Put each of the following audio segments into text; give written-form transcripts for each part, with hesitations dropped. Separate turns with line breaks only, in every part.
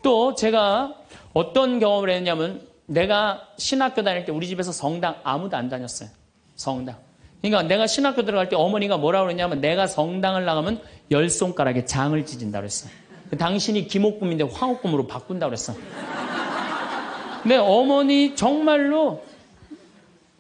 또 제가 어떤 경험을 했냐면 내가 신학교 다닐 때 우리 집에서 성당 아무도 안 다녔어요. 성당. 그러니까 내가 신학교 들어갈 때 어머니가 뭐라고 그랬냐면 내가 성당을 나가면 10손가락에 장을 찢은다고 그랬어. 당신이 김옥금인데 황옥금으로 바꾼다고 그랬어. 근데 어머니 정말로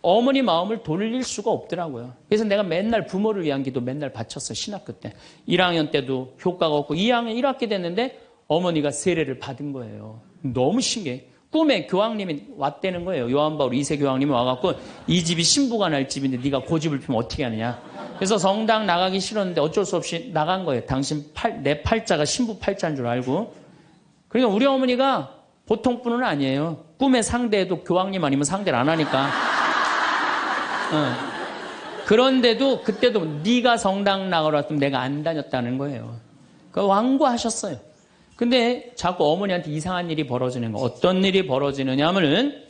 어머니 마음을 돌릴 수가 없더라고요. 그래서 내가 맨날 부모를 위한 기도 맨날 바쳤어요. 신학교 때. 1학년 때도 효과가 없고 2학년 1학기 됐는데 어머니가 세례를 받은 거예요. 너무 신기해. 꿈에 교황님이 왔다는 거예요. 요한바울 2세 교황님이 와갖고 이 집이 신부가 날 집인데 네가 고집을 피면 어떻게 하느냐. 그래서 성당 나가기 싫었는데 어쩔 수 없이 나간 거예요. 당신 내 팔자가 신부 팔자인 줄 알고. 그러니까 우리 어머니가 보통 분은 아니에요. 꿈에 상대해도 교황님 아니면 상대를 안 하니까. 그런데도 그때도 네가 성당 나가라 했으면 내가 안 다녔다는 거예요. 그 완고하셨어요. 근데 자꾸 어머니한테 이상한 일이 벌어지는 거. 어떤 일이 벌어지느냐 하면은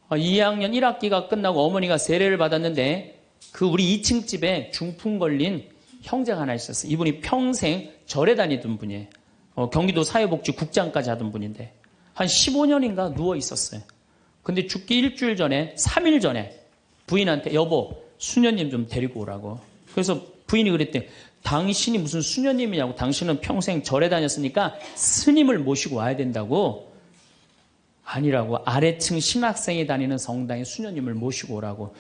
2학년 1학기가 끝나고 어머니가 세례를 받았는데 그 우리 2층 집에 중풍 걸린 형제가 하나 있었어요. 이분이 평생 절에 다니던 분이에요. 경기도 사회복지국장까지 하던 분인데 한 15년인가 누워 있었어요. 근데 죽기 일주일 전에 3일 전에 부인한테 여보 수녀님 좀 데리고 오라고. 그래서 부인이 그랬대. 당신이 무슨 수녀님이냐고. 당신은 평생 절에 다녔으니까 스님을 모시고 와야 된다고. 아니라고. 아래층 신학생이 다니는 성당에 수녀님을 모시고 오라고.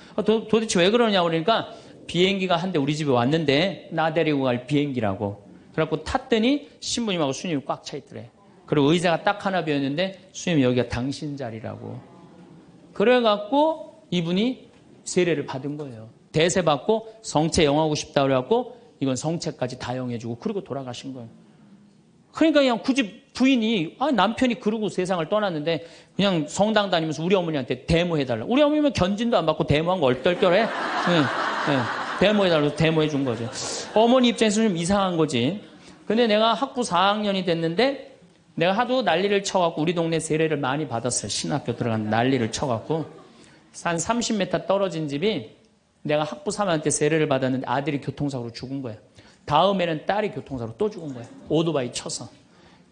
도대체 왜 그러냐고 그러니까 비행기가 한 대 우리 집에 왔는데 나 데리고 갈 비행기라고. 그래갖고 탔더니 신부님하고 수녀님이 꽉 차 있더래. 그리고 의자가 딱 하나 비었는데 수녀님 여기가 당신 자리라고. 그래갖고 이분이 세례를 받은 거예요. 대세 받고 성체 영하고 싶다 그래갖고 이건 성체까지 다 영해주고 그리고 돌아가신 거예요. 그러니까 그냥 굳이 부인이 남편이 그러고 세상을 떠났는데 그냥 성당 다니면서 우리 어머니한테 데모해달라. 우리 어머니는 견진도 안 받고 데모한 거 얼떨결에 데모해달라고 데모해 준 거죠. 어머니 입장에서 좀 이상한 거지. 근데 내가 학부 4학년이 됐는데 내가 하도 난리를 쳐갖고 우리 동네 세례를 많이 받았어요. 신학교 들어간 난리를 쳐갖고 한 30m 떨어진 집이 내가 학부 3학년 때 세례를 받았는데 아들이 교통사고로 죽은 거야. 다음에는 딸이 교통사고로 또 죽은 거야. 오토바이 쳐서.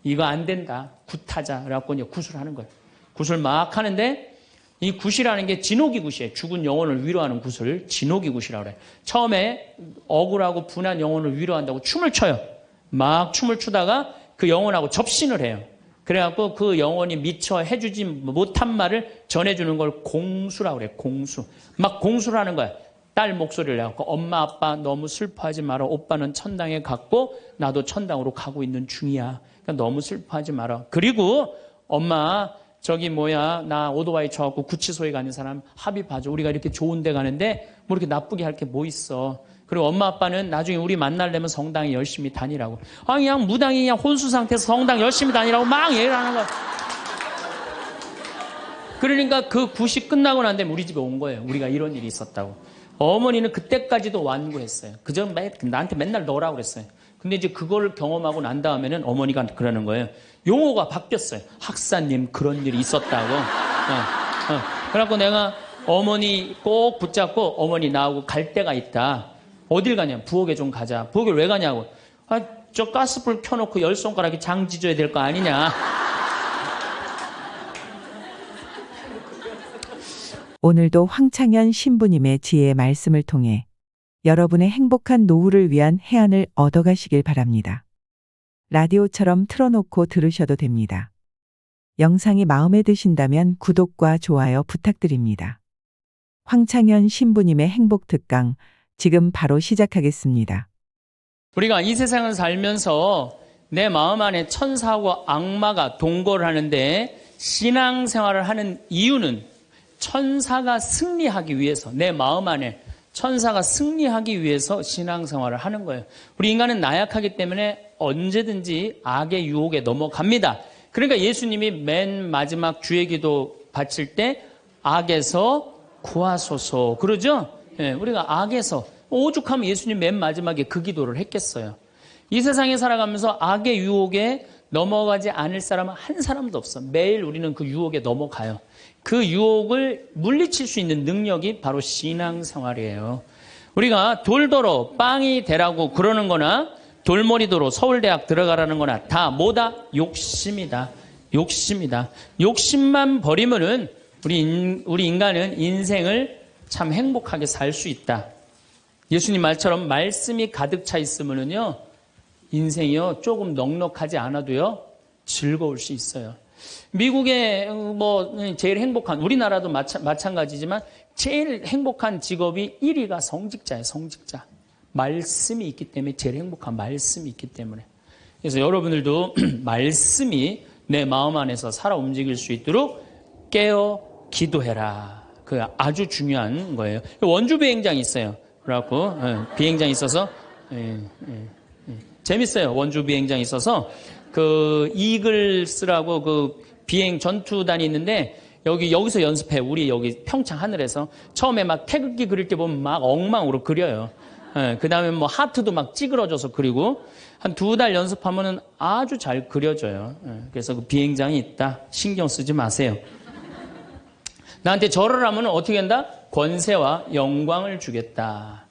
이거 안 된다. 굿하자. 그래갖고 이제 굿을 하는 거야. 굿을 막 하는데 이 굿이라는 게 진호기 굿이에요. 죽은 영혼을 위로하는 굿을 진호기 굿이라고 그래. 처음에 억울하고 분한 영혼을 위로한다고 춤을 춰요. 막 춤을 추다가 그 영혼하고 접신을 해요. 그래갖고 그 영혼이 미처 해주지 못한 말을 전해주는 걸 공수라고 그래. 공수. 막 공수를 하는 거야. 딸 목소리를 내갖고 엄마 아빠 너무 슬퍼하지 마라. 오빠는 천당에 갔고 나도 천당으로 가고 있는 중이야. 그러니까 너무 슬퍼하지 마라. 그리고 엄마 나 오토바이 쳐갖고 구치소에 가는 사람 합의봐줘. 우리가 이렇게 좋은 데 가는데 뭐 이렇게 나쁘게 할 게 뭐 있어. 그리고 엄마 아빠는 나중에 우리 만나려면 성당에 열심히 다니라고. 그냥 무당이 그냥 혼수 상태에서 성당 열심히 다니라고 막 얘기를 하는 거야. 그러니까 그 굿이 끝나고 난 다음에 우리 집에 온 거예요. 우리가 이런 일이 있었다고. 어머니는 그때까지도 완고했어요. 그저 나한테 맨날 넣으라고 그랬어요. 근데 이제 그걸 경험하고 난 다음에는 어머니가 그러는 거예요. 용어가 바뀌었어요. 학사님 그런 일이 있었다고. 그래갖고 내가 어머니 꼭 붙잡고 어머니 나하고 갈 데가 있다. 어딜 가냐? 부엌에 좀 가자. 부엌에 왜 가냐고. 저 가스불 켜놓고 10손가락에 장 지져야 될 거 아니냐.
오늘도 황창현 신부님의 지혜의 말씀을 통해 여러분의 행복한 노후를 위한 해안을 얻어가시길 바랍니다. 라디오처럼 틀어놓고 들으셔도 됩니다. 영상이 마음에 드신다면 구독과 좋아요 부탁드립니다. 황창현 신부님의 행복특강 지금 바로 시작하겠습니다.
우리가 이 세상을 살면서 내 마음 안에 천사하고 악마가 동거를 하는데 신앙생활을 하는 이유는 천사가 승리하기 위해서 내 마음 안에 천사가 승리하기 위해서 신앙생활을 하는 거예요. 우리 인간은 나약하기 때문에 언제든지 악의 유혹에 넘어갑니다. 그러니까 예수님이 맨 마지막 주의 기도 바칠 때 악에서 구하소서 그러죠? 우리가 악에서 오죽하면 예수님 맨 마지막에 그 기도를 했겠어요. 이 세상에 살아가면서 악의 유혹에 넘어가지 않을 사람은 한 사람도 없어. 매일 우리는 그 유혹에 넘어가요. 그 유혹을 물리칠 수 있는 능력이 바로 신앙생활이에요. 우리가 돌도로 빵이 되라고 그러는 거나 돌머리도로 서울대학 들어가라는 거나 다 뭐다? 욕심이다. 욕심이다. 욕심만 버리면은 우리 인간은 인생을 참 행복하게 살 수 있다. 예수님 말처럼 말씀이 가득 차 있으면은요, 인생이요, 조금 넉넉하지 않아도요, 즐거울 수 있어요. 미국의 제일 행복한, 우리나라도 마찬가지지만 제일 행복한 직업이 1위가 성직자예요, 성직자. 말씀이 있기 때문에 제일 행복한 말씀이 있기 때문에. 그래서 여러분들도 말씀이 내 마음 안에서 살아 움직일 수 있도록 깨어 기도해라. 그 아주 중요한 거예요. 원주 비행장이 있어요. 그래갖고 비행장이 있어서 재밌어요. 원주 비행장이 있어서 그 이글스라고 그 비행 전투단이 있는데 여기서 연습해. 우리 여기 평창 하늘에서 처음에 막 태극기 그릴 때 보면 막 엉망으로 그려요. 그 다음에 뭐 하트도 막 찌그러져서 그리고 한 2달 연습하면은 아주 잘 그려져요. 그래서 그 비행장이 있다. 신경 쓰지 마세요. 나한테 절을 하면 어떻게 한다? 권세와 영광을 주겠다.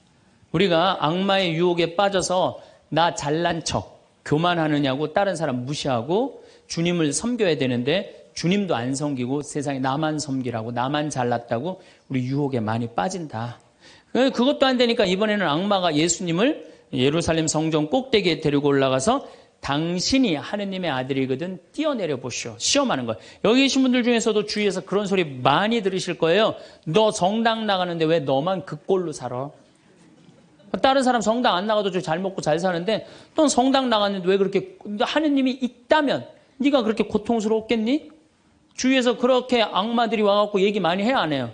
우리가 악마의 유혹에 빠져서 나 잘난 척, 교만하느냐고 다른 사람 무시하고 주님을 섬겨야 되는데 주님도 안 섬기고 세상에 나만 섬기라고 나만 잘났다고 우리 유혹에 많이 빠진다. 그것도 안 되니까 이번에는 악마가 예수님을 예루살렘 성전 꼭대기에 데리고 올라가서 당신이 하느님의 아들이거든 뛰어내려 보시오. 시험하는 거예요. 여기 계신 분들 중에서도 주위에서 그런 소리 많이 들으실 거예요. 너 성당 나가는데 왜 너만 그 꼴로 살아? 다른 사람 성당 안 나가도 잘 먹고 잘 사는데 넌 성당 나갔는데 왜 그렇게 하느님이 있다면 네가 그렇게 고통스러웠겠니? 주위에서 그렇게 악마들이 와갖고 얘기 많이 해요 안 해요?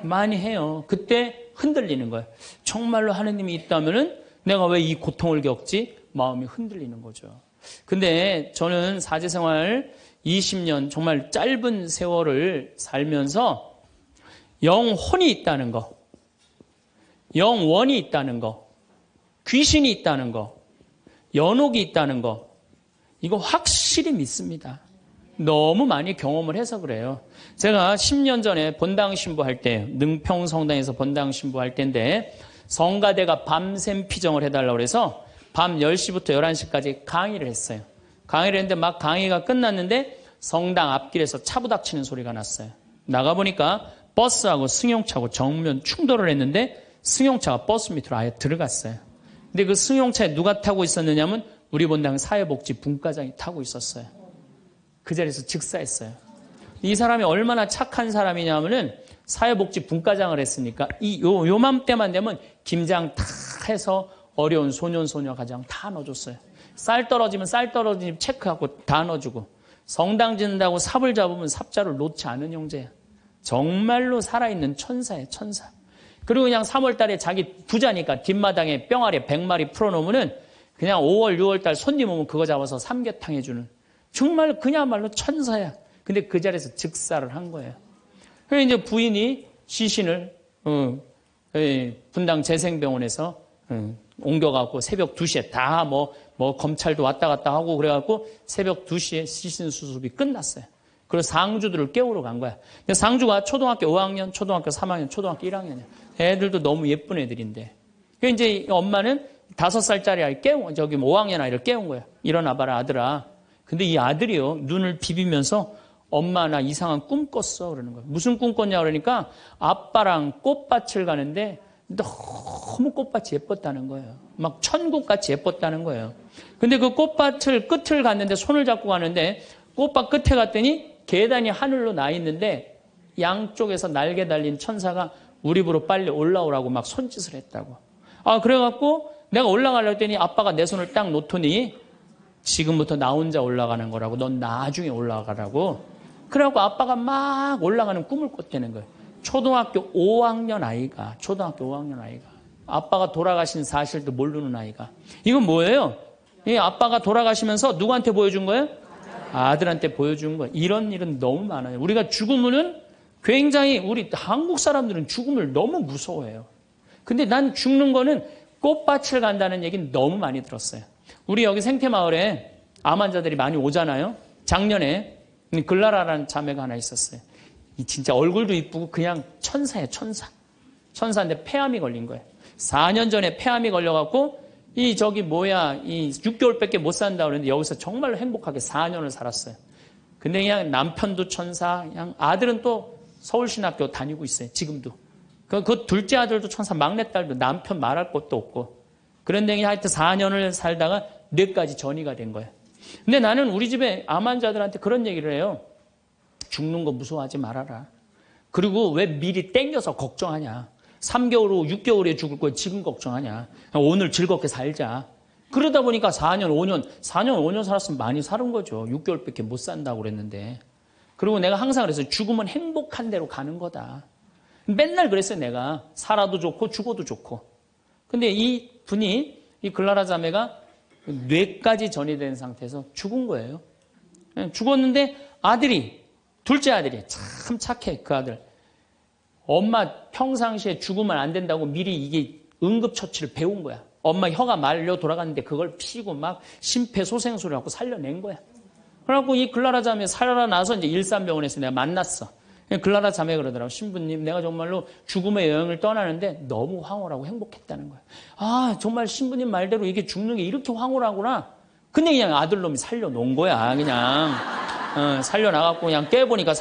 많이 해요. 그때 흔들리는 거예요. 정말로 하느님이 있다면은 내가 왜 이 고통을 겪지? 마음이 흔들리는 거죠. 근데 저는 사제생활 20년 정말 짧은 세월을 살면서 영혼이 있다는 거, 영원이 있다는 거, 귀신이 있다는 거, 연옥이 있다는 거, 이거 확실히 믿습니다. 너무 많이 경험을 해서 그래요. 제가 10년 전에 본당 신부할 때, 능평 성당에서 본당 신부할 때인데 성가대가 밤샘 피정을 해달라고 해서 밤 10시부터 11시까지 강의를 했어요. 강의를 했는데 막 강의가 끝났는데 성당 앞길에서 차 부닥치는 소리가 났어요. 나가보니까 버스하고 승용차하고 정면 충돌을 했는데 승용차가 버스 밑으로 아예 들어갔어요. 근데 그 승용차에 누가 타고 있었느냐면 우리 본당 사회복지 분과장이 타고 있었어요. 그 자리에서 즉사했어요. 이 사람이 얼마나 착한 사람이냐면은 사회복지 분과장을 했으니까 요맘때만 되면 김장 다 해서 어려운 소년 소녀 가정 다 넣어줬어요. 쌀 떨어지면 쌀 떨어지면 체크하고 다 넣어주고 성당 짓는다고 삽을 잡으면 삽자를 놓지 않은 형제야. 정말로 살아있는 천사예요, 천사. 그리고 그냥 3월달에 자기 부자니까 뒷마당에 뿅아리 100마리 풀어놓으면은 그냥 5월, 6월달 손님 오면 그거 잡아서 삼계탕 해주는 정말 그야말로 천사야. 근데 그 자리에서 즉사를 한 거예요. 그래서 이제 부인이 시신을 분당 재생병원에서 옮겨갖고 새벽 2시에 다 검찰도 왔다 갔다 하고 그래갖고 새벽 2시에 시신 수습이 끝났어요. 그래서 상주들을 깨우러 간 거야. 근데 상주가 초등학교 5학년, 초등학교 3학년, 초등학교 1학년이야. 애들도 너무 예쁜 애들인데. 그래서 이제 엄마는 5살짜리 아이 5학년 아이를 깨운 거야. 일어나봐라, 아들아. 근데 이 아들이요, 눈을 비비면서 엄마 나 이상한 꿈 꿨어. 그러는 거야. 무슨 꿈 꿨냐 그러니까 아빠랑 꽃밭을 가는데 너무 꽃밭이 예뻤다는 거예요. 막 천국같이 예뻤다는 거예요. 근데 그 꽃밭을 끝을 갔는데 손을 잡고 가는데 꽃밭 끝에 갔더니 계단이 하늘로 나 있는데 양쪽에서 날개 달린 천사가 우리 집으로 빨리 올라오라고 막 손짓을 했다고. 그래갖고 내가 올라가려고 했더니 아빠가 내 손을 딱 놓더니 지금부터 나 혼자 올라가는 거라고. 넌 나중에 올라가라고. 그래갖고 아빠가 막 올라가는 꿈을 꿨다는 거예요. 초등학교 5학년 아이가, 아빠가 돌아가신 사실도 모르는 아이가. 이건 뭐예요? 이 아빠가 돌아가시면서 누구한테 보여준 거예요? 아들한테 보여준 거예요. 이런 일은 너무 많아요. 우리가 죽으면은 굉장히 우리 한국 사람들은 죽음을 너무 무서워해요. 근데 난 죽는 거는 꽃밭을 간다는 얘기는 너무 많이 들었어요. 우리 여기 생태마을에 암 환자들이 많이 오잖아요. 작년에 글라라라는 자매가 하나 있었어요. 진짜 얼굴도 이쁘고 그냥 천사예요, 천사. 천사인데 폐암이 걸린 거예요. 4년 전에 폐암이 걸려갖고 이 6개월밖에 못 산다 그랬는데 여기서 정말로 행복하게 4년을 살았어요. 근데 그냥 남편도 천사, 그냥 아들은 또 서울신학교 다니고 있어요. 지금도. 그 둘째 아들도 천사, 막내딸도 남편 말할 것도 없고. 그런데 그냥 하여튼 4년을 살다가 뇌까지 전이가 된 거예요. 근데 나는 우리 집에 암 환자들한테 그런 얘기를 해요. 죽는 거 무서워하지 말아라. 그리고 왜 미리 땡겨서 걱정하냐. 3개월 후, 6개월 후에 죽을 거 지금 걱정하냐. 오늘 즐겁게 살자. 그러다 보니까 4년, 5년 살았으면 많이 사는 거죠. 6개월밖에 못 산다고 그랬는데. 그리고 내가 항상 그랬어요. 죽으면 행복한 대로 가는 거다. 맨날 그랬어요, 내가. 살아도 좋고 죽어도 좋고. 근데 이 분이, 이 글라라 자매가 뇌까지 전이 된 상태에서 죽은 거예요. 죽었는데 둘째 아들이 참 착해, 그 아들. 엄마 평상시에 죽으면 안 된다고 미리 이게 응급처치를 배운 거야. 엄마 혀가 말려 돌아갔는데 그걸 피고 막 심폐소생술을 하고 살려낸 거야. 그래갖고 이 글라라 자매 살아나서 이제 일산병원에서 내가 만났어. 글라라 자매 그러더라고. 신부님, 내가 정말로 죽음의 여행을 떠나는데 너무 황홀하고 행복했다는 거야. 아, 정말 신부님 말대로 이게 죽는 게 이렇게 황홀하구나. 근데 그냥 아들놈이 살려놓은 거야, 그냥. 살려나갔고 그냥 깨보니까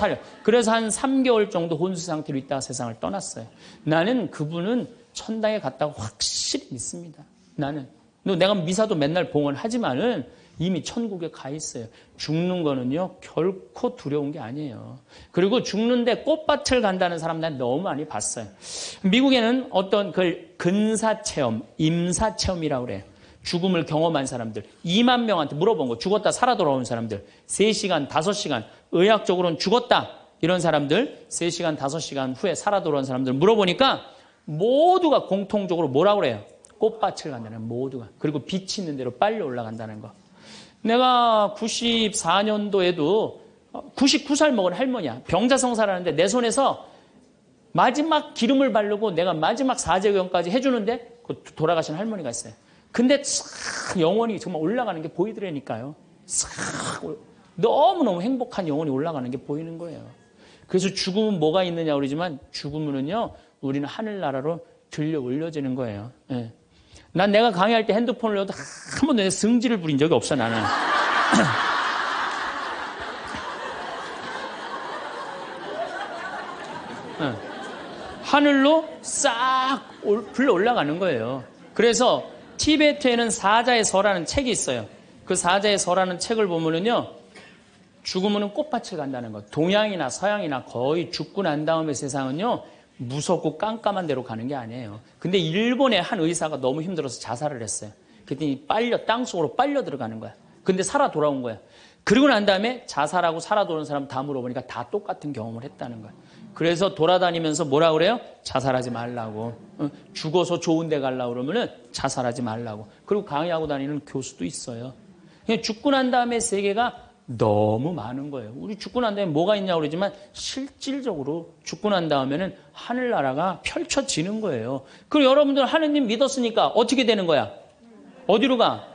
그래서 한 3개월 정도 혼수 상태로 있다가 세상을 떠났어요. 나는 그분은 천당에 갔다고 확실히 믿습니다. 나는. 내가 미사도 맨날 봉헌하지만은 이미 천국에 가 있어요. 죽는 거는요, 결코 두려운 게 아니에요. 그리고 죽는데 꽃밭을 간다는 사람 난 너무 많이 봤어요. 미국에는 어떤 그 근사체험, 임사체험이라고 그래요. 죽음을 경험한 사람들 2만 명한테 물어본 거. 죽었다 살아 돌아온 사람들 3시간, 5시간 의학적으로는 죽었다 이런 사람들 3시간, 5시간 후에 살아 돌아온 사람들 물어보니까 모두가 공통적으로 뭐라고 그래요? 꽃밭을 간다는 모두가. 그리고 빛이 있는 대로 빨리 올라간다는 거. 내가 94년도에도 99살 먹은 할머니야. 병자성사라는데 내 손에서 마지막 기름을 바르고 내가 마지막 사제경까지 해주는데 돌아가신 할머니가 있어요. 근데 싹 영혼이 정말 올라가는 게 보이더라니까요. 싹 너무너무 행복한 영혼이 올라가는 게 보이는 거예요. 그래서 죽음은 뭐가 있느냐 그러지만 죽음은요 우리는 하늘나라로 들려 올려지는 거예요. 예. 난 내가 강의할 때 핸드폰을 넣어도 한 번도 승질을 부린 적이 없어 나는. 예. 하늘로 싹 불러 올라가는 거예요. 그래서 티베트에는 사자의 서라는 책이 있어요. 그 사자의 서라는 책을 보면은요, 죽으면 꽃밭을 간다는 거. 동양이나 서양이나 거의 죽고 난 다음에 세상은요, 무섭고 깜깜한 데로 가는 게 아니에요. 근데 일본의 한 의사가 너무 힘들어서 자살을 했어요. 그랬더니 땅속으로 빨려 들어가는 거야. 근데 살아 돌아온 거야. 그리고 난 다음에 자살하고 살아 돌아온 사람 다 물어보니까 다 똑같은 경험을 했다는 거야. 그래서 돌아다니면서 뭐라 그래요? 자살하지 말라고. 죽어서 좋은 데 가려고 그러면은 자살하지 말라고. 그리고 강의하고 다니는 교수도 있어요. 죽고 난 다음에 세계가 너무 많은 거예요. 우리 죽고 난 다음에 뭐가 있냐고 그러지만 실질적으로 죽고 난 다음에는 하늘나라가 펼쳐지는 거예요. 그리고 여러분들 하느님 믿었으니까 어떻게 되는 거야? 어디로 가?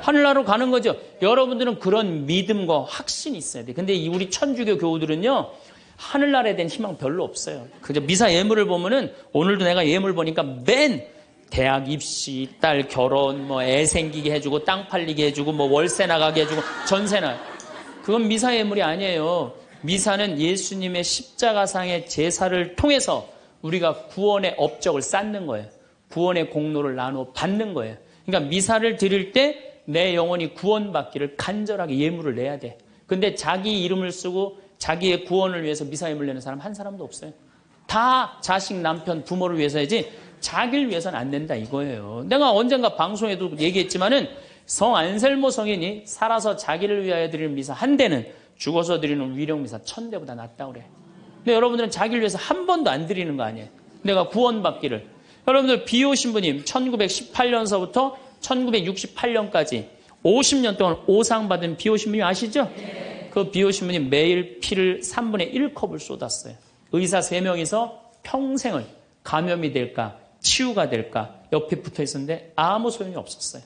하늘나라로 가는 거죠. 여러분들은 그런 믿음과 확신이 있어야 돼. 근데 우리 천주교 교우들은요, 하늘나라에 대한 희망 별로 없어요. 그저 미사 예물을 보면은 오늘도 내가 예물 보니까 맨 대학 입시, 딸 결혼, 뭐 애 생기게 해주고 땅 팔리게 해주고 뭐 월세 나가게 해주고 전세나. 그건 미사 예물이 아니에요. 미사는 예수님의 십자가상의 제사를 통해서 우리가 구원의 업적을 쌓는 거예요. 구원의 공로를 나누어 받는 거예요. 그러니까 미사를 드릴 때 내 영혼이 구원받기를 간절하게 예물을 내야 돼. 근데 자기 이름을 쓰고 자기의 구원을 위해서 미사 예물 내는 사람 한 사람도 없어요. 다 자식, 남편, 부모를 위해서야지 자기를 위해서는 안 된다 이거예요. 내가 언젠가 방송에도 얘기했지만은 성 안셀모 성인이 살아서 자기를 위하여 드리는 미사 한 대는 죽어서 드리는 위령 미사 1000대보다 낫다고 그래. 근데 여러분들은 자기를 위해서 한 번도 안 드리는 거 아니에요. 내가 구원받기를. 여러분들 비오 신부님 1918년서부터 1968년까지 50년 동안 오상받은 비오 신부님 아시죠? 그 비오 신부님 매일 피를 3분의 1컵을 쏟았어요. 의사 3명이서 평생을 감염이 될까 치유가 될까 옆에 붙어 있었는데 아무 소용이 없었어요.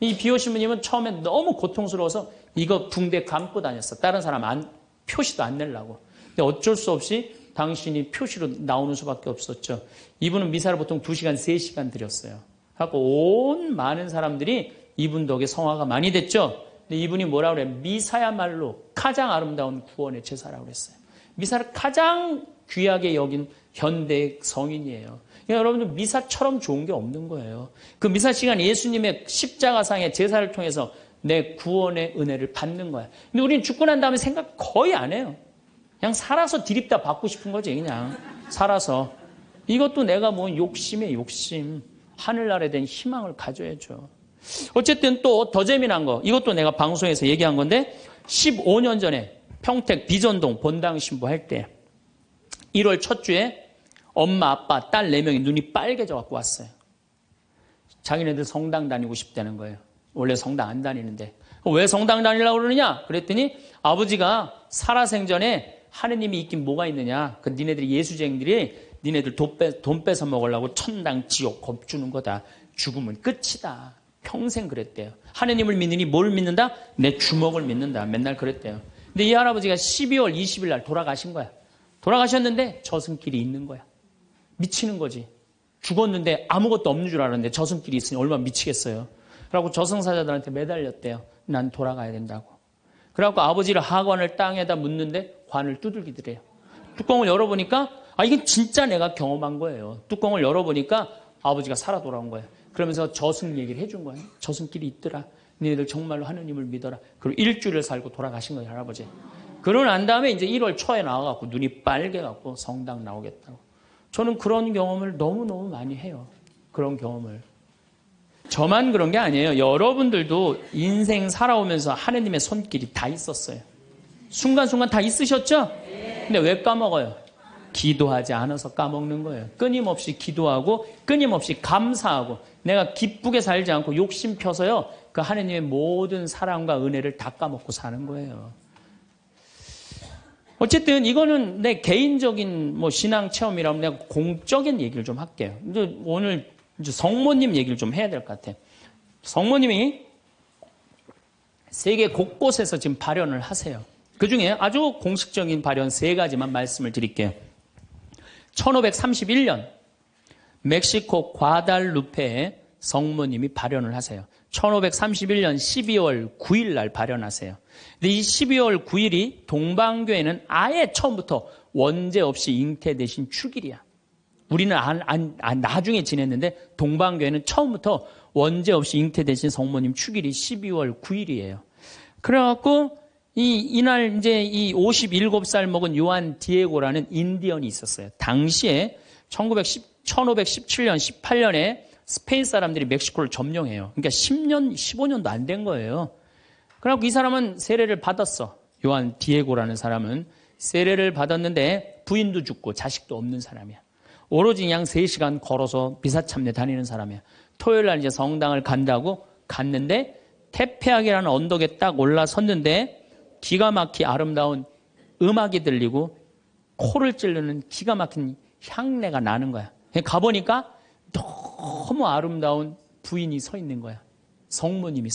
이 비오 신부님은 처음에 너무 고통스러워서 이거 붕대 감고 다녔어. 다른 사람 표시도 안 내려고. 근데 어쩔 수 없이 당신이 표시로 나오는 수밖에 없었죠. 이분은 미사를 보통 2시간, 3시간 드렸어요. 하고 온 많은 사람들이 이분 덕에 성화가 많이 됐죠. 근데 이분이 뭐라 그래요? 미사야말로 가장 아름다운 구원의 제사라고 그랬어요. 미사를 가장 귀하게 여긴 현대 성인이에요. 그러니까 여러분들 미사처럼 좋은 게 없는 거예요. 그 미사 시간 예수님의 십자가상의 제사를 통해서 내 구원의 은혜를 받는 거야. 근데 우리는 죽고 난 다음에 생각 거의 안 해요. 그냥 살아서 디립다 받고 싶은 거지, 그냥. 살아서. 이것도 내가 뭐 욕심에 욕심. 하늘나라에 대한 희망을 가져야죠. 어쨌든 또 더 재미난 거. 이것도 내가 방송에서 얘기한 건데 15년 전에 평택 비전동 본당 신부할 때 1월 첫 주에 엄마, 아빠, 딸 4명이 눈이 빨개져 갖고 왔어요. 자기네들 성당 다니고 싶다는 거예요. 원래 성당 안 다니는데. 왜 성당 다니려고 그러느냐? 그랬더니 아버지가 살아생전에 하느님이 있긴 뭐가 있느냐? 그 니네들이 예수쟁이들이 니네들 돈 뺏어 먹으려고 천당, 지옥 겁주는 거다. 죽으면 끝이다. 평생 그랬대요. 하느님을 믿느니 뭘 믿는다? 내 주먹을 믿는다. 맨날 그랬대요. 근데 이 할아버지가 12월 20일 날 돌아가신 거야. 돌아가셨는데 저승길이 있는 거야. 미치는 거지. 죽었는데 아무것도 없는 줄 알았는데 저승길이 있으니 얼마나 미치겠어요. 그래갖고 저승사자들한테 매달렸대요. 난 돌아가야 된다고. 그래갖고 아버지를 하관을 땅에다 묻는데 관을 두들기더래요. 뚜껑을 열어보니까 이건 진짜 내가 경험한 거예요. 뚜껑을 열어보니까 아버지가 살아 돌아온 거예요. 그러면서 저승 얘기를 해준 거예요. 저승길이 있더라. 너희들 정말로 하느님을 믿어라. 그리고 일주일을 살고 돌아가신 거예요, 할아버지. 그러고 난 다음에 이제 1월 초에 나와갖고 눈이 빨개갖고 성당 나오겠다고. 저는 그런 경험을 너무너무 많이 해요. 그런 경험을. 저만 그런 게 아니에요. 여러분들도 인생 살아오면서 하느님의 손길이 다 있었어요. 순간순간 다 있으셨죠? 근데 왜 까먹어요? 기도하지 않아서 까먹는 거예요. 끊임없이 기도하고 끊임없이 감사하고 내가 기쁘게 살지 않고 욕심 펴서요. 그 하느님의 모든 사랑과 은혜를 다 까먹고 사는 거예요. 어쨌든 이거는 내 개인적인 뭐 신앙 체험이라면 내가 공적인 얘기를 좀 할게요. 이제 오늘 이제 성모님 얘기를 좀 해야 될 것 같아요. 성모님이 세계 곳곳에서 지금 발현을 하세요. 그 중에 아주 공식적인 발현 3가지만 말씀을 드릴게요. 1531년 멕시코 과달루페에 성모님이 발현을 하세요. 1531년 12월 9일 날 발현하세요. 근데 이 12월 9일이 동방교회는 아예 처음부터 원죄 없이 잉태되신 축일이야. 우리는 나중에 지냈는데 동방교회는 처음부터 원죄 없이 잉태되신 성모님 축일이 12월 9일이에요. 그래갖고 이날 이제 이 57살 먹은 요한 디에고라는 인디언이 있었어요. 당시에 1517년, 18년에 스페인 사람들이 멕시코를 점령해요. 그러니까 10년, 15년도 안 된 거예요. 그래갖고 이 사람은 세례를 받았어. 요한 디에고라는 사람은 세례를 받았는데 부인도 죽고 자식도 없는 사람이야. 오로지 그냥 3시간 걸어서 미사 참례 다니는 사람이야. 토요일 날 이제 성당을 간다고 갔는데 테페악이라는 언덕에 딱 올라섰는데 기가 막히 아름다운 음악이 들리고 코를 찌르는 기가 막힌 향내가 나는 거야. 가보니까 너무 아름다운 부인이 서 있는 거야. 성모님.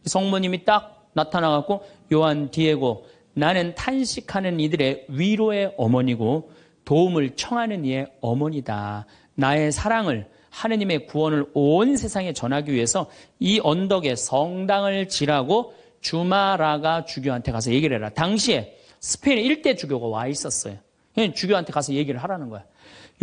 성모님이 딱 나타나갖고 요한 디에고 나는 탄식하는 이들의 위로의 어머니고 도움을 청하는 이의 어머니다. 나의 사랑을 하느님의 구원을 온 세상에 전하기 위해서 이 언덕에 성당을 지라고 주마라가 주교한테 가서 얘기를 해라. 당시에 스페인에 1대 주교가 와 있었어요. 주교한테 가서 얘기를 하라는 거야.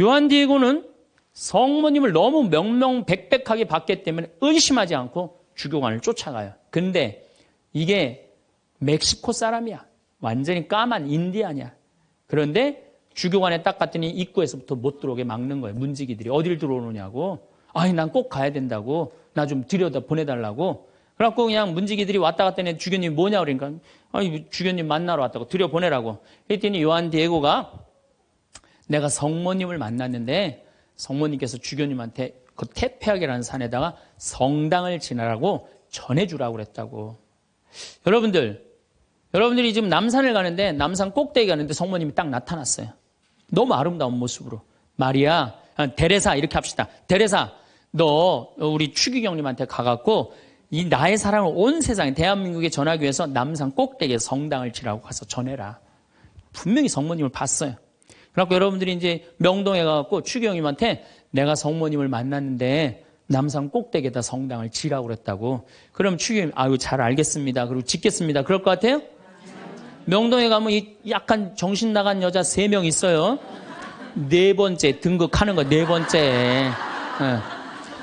요한 디에고는 성모님을 너무 명명백백하게 봤기 때문에 의심하지 않고 주교관을 쫓아가요. 근데 이게 멕시코 사람이야. 완전히 까만 인디안이야. 그런데 주교관에 딱 갔더니 입구에서부터 못 들어오게 막는 거예요. 문지기들이 어딜 들어오느냐고. 난 꼭 가야 된다고. 나 좀 들여다 보내달라고. 그래갖고 그냥 문지기들이 왔다 갔다 했는데 주교님 뭐냐 그러니까 주교님 만나러 왔다고 들여보내라고. 그랬더니 요한 디에고가 내가 성모님을 만났는데 성모님께서 주교님한테 그 테페악이라는 산에다가 성당을 지나라고 전해주라고 그랬다고. 여러분들이 지금 남산을 가는데 남산 꼭대기 가는데 성모님이 딱 나타났어요. 너무 아름다운 모습으로. 마리아, 데레사 이렇게 합시다. 데레사, 너 우리 추기경님한테 가갖고 이 나의 사랑을 온 세상에 대한민국에 전하기 위해서 남산 꼭대기에 성당을 지라고 가서 전해라. 분명히 성모님을 봤어요. 그래갖고 여러분들이 이제 명동에 가갖고 추기경님한테 내가 성모님을 만났는데 남산 꼭대기에다 성당을 지라고 그랬다고. 그럼 추기경님 잘 알겠습니다. 그리고 짓겠습니다. 그럴 것 같아요? 명동에 가면 이 약간 정신 나간 여자 3명 있어요. 4번째 등극하는 거, 4번째. 예.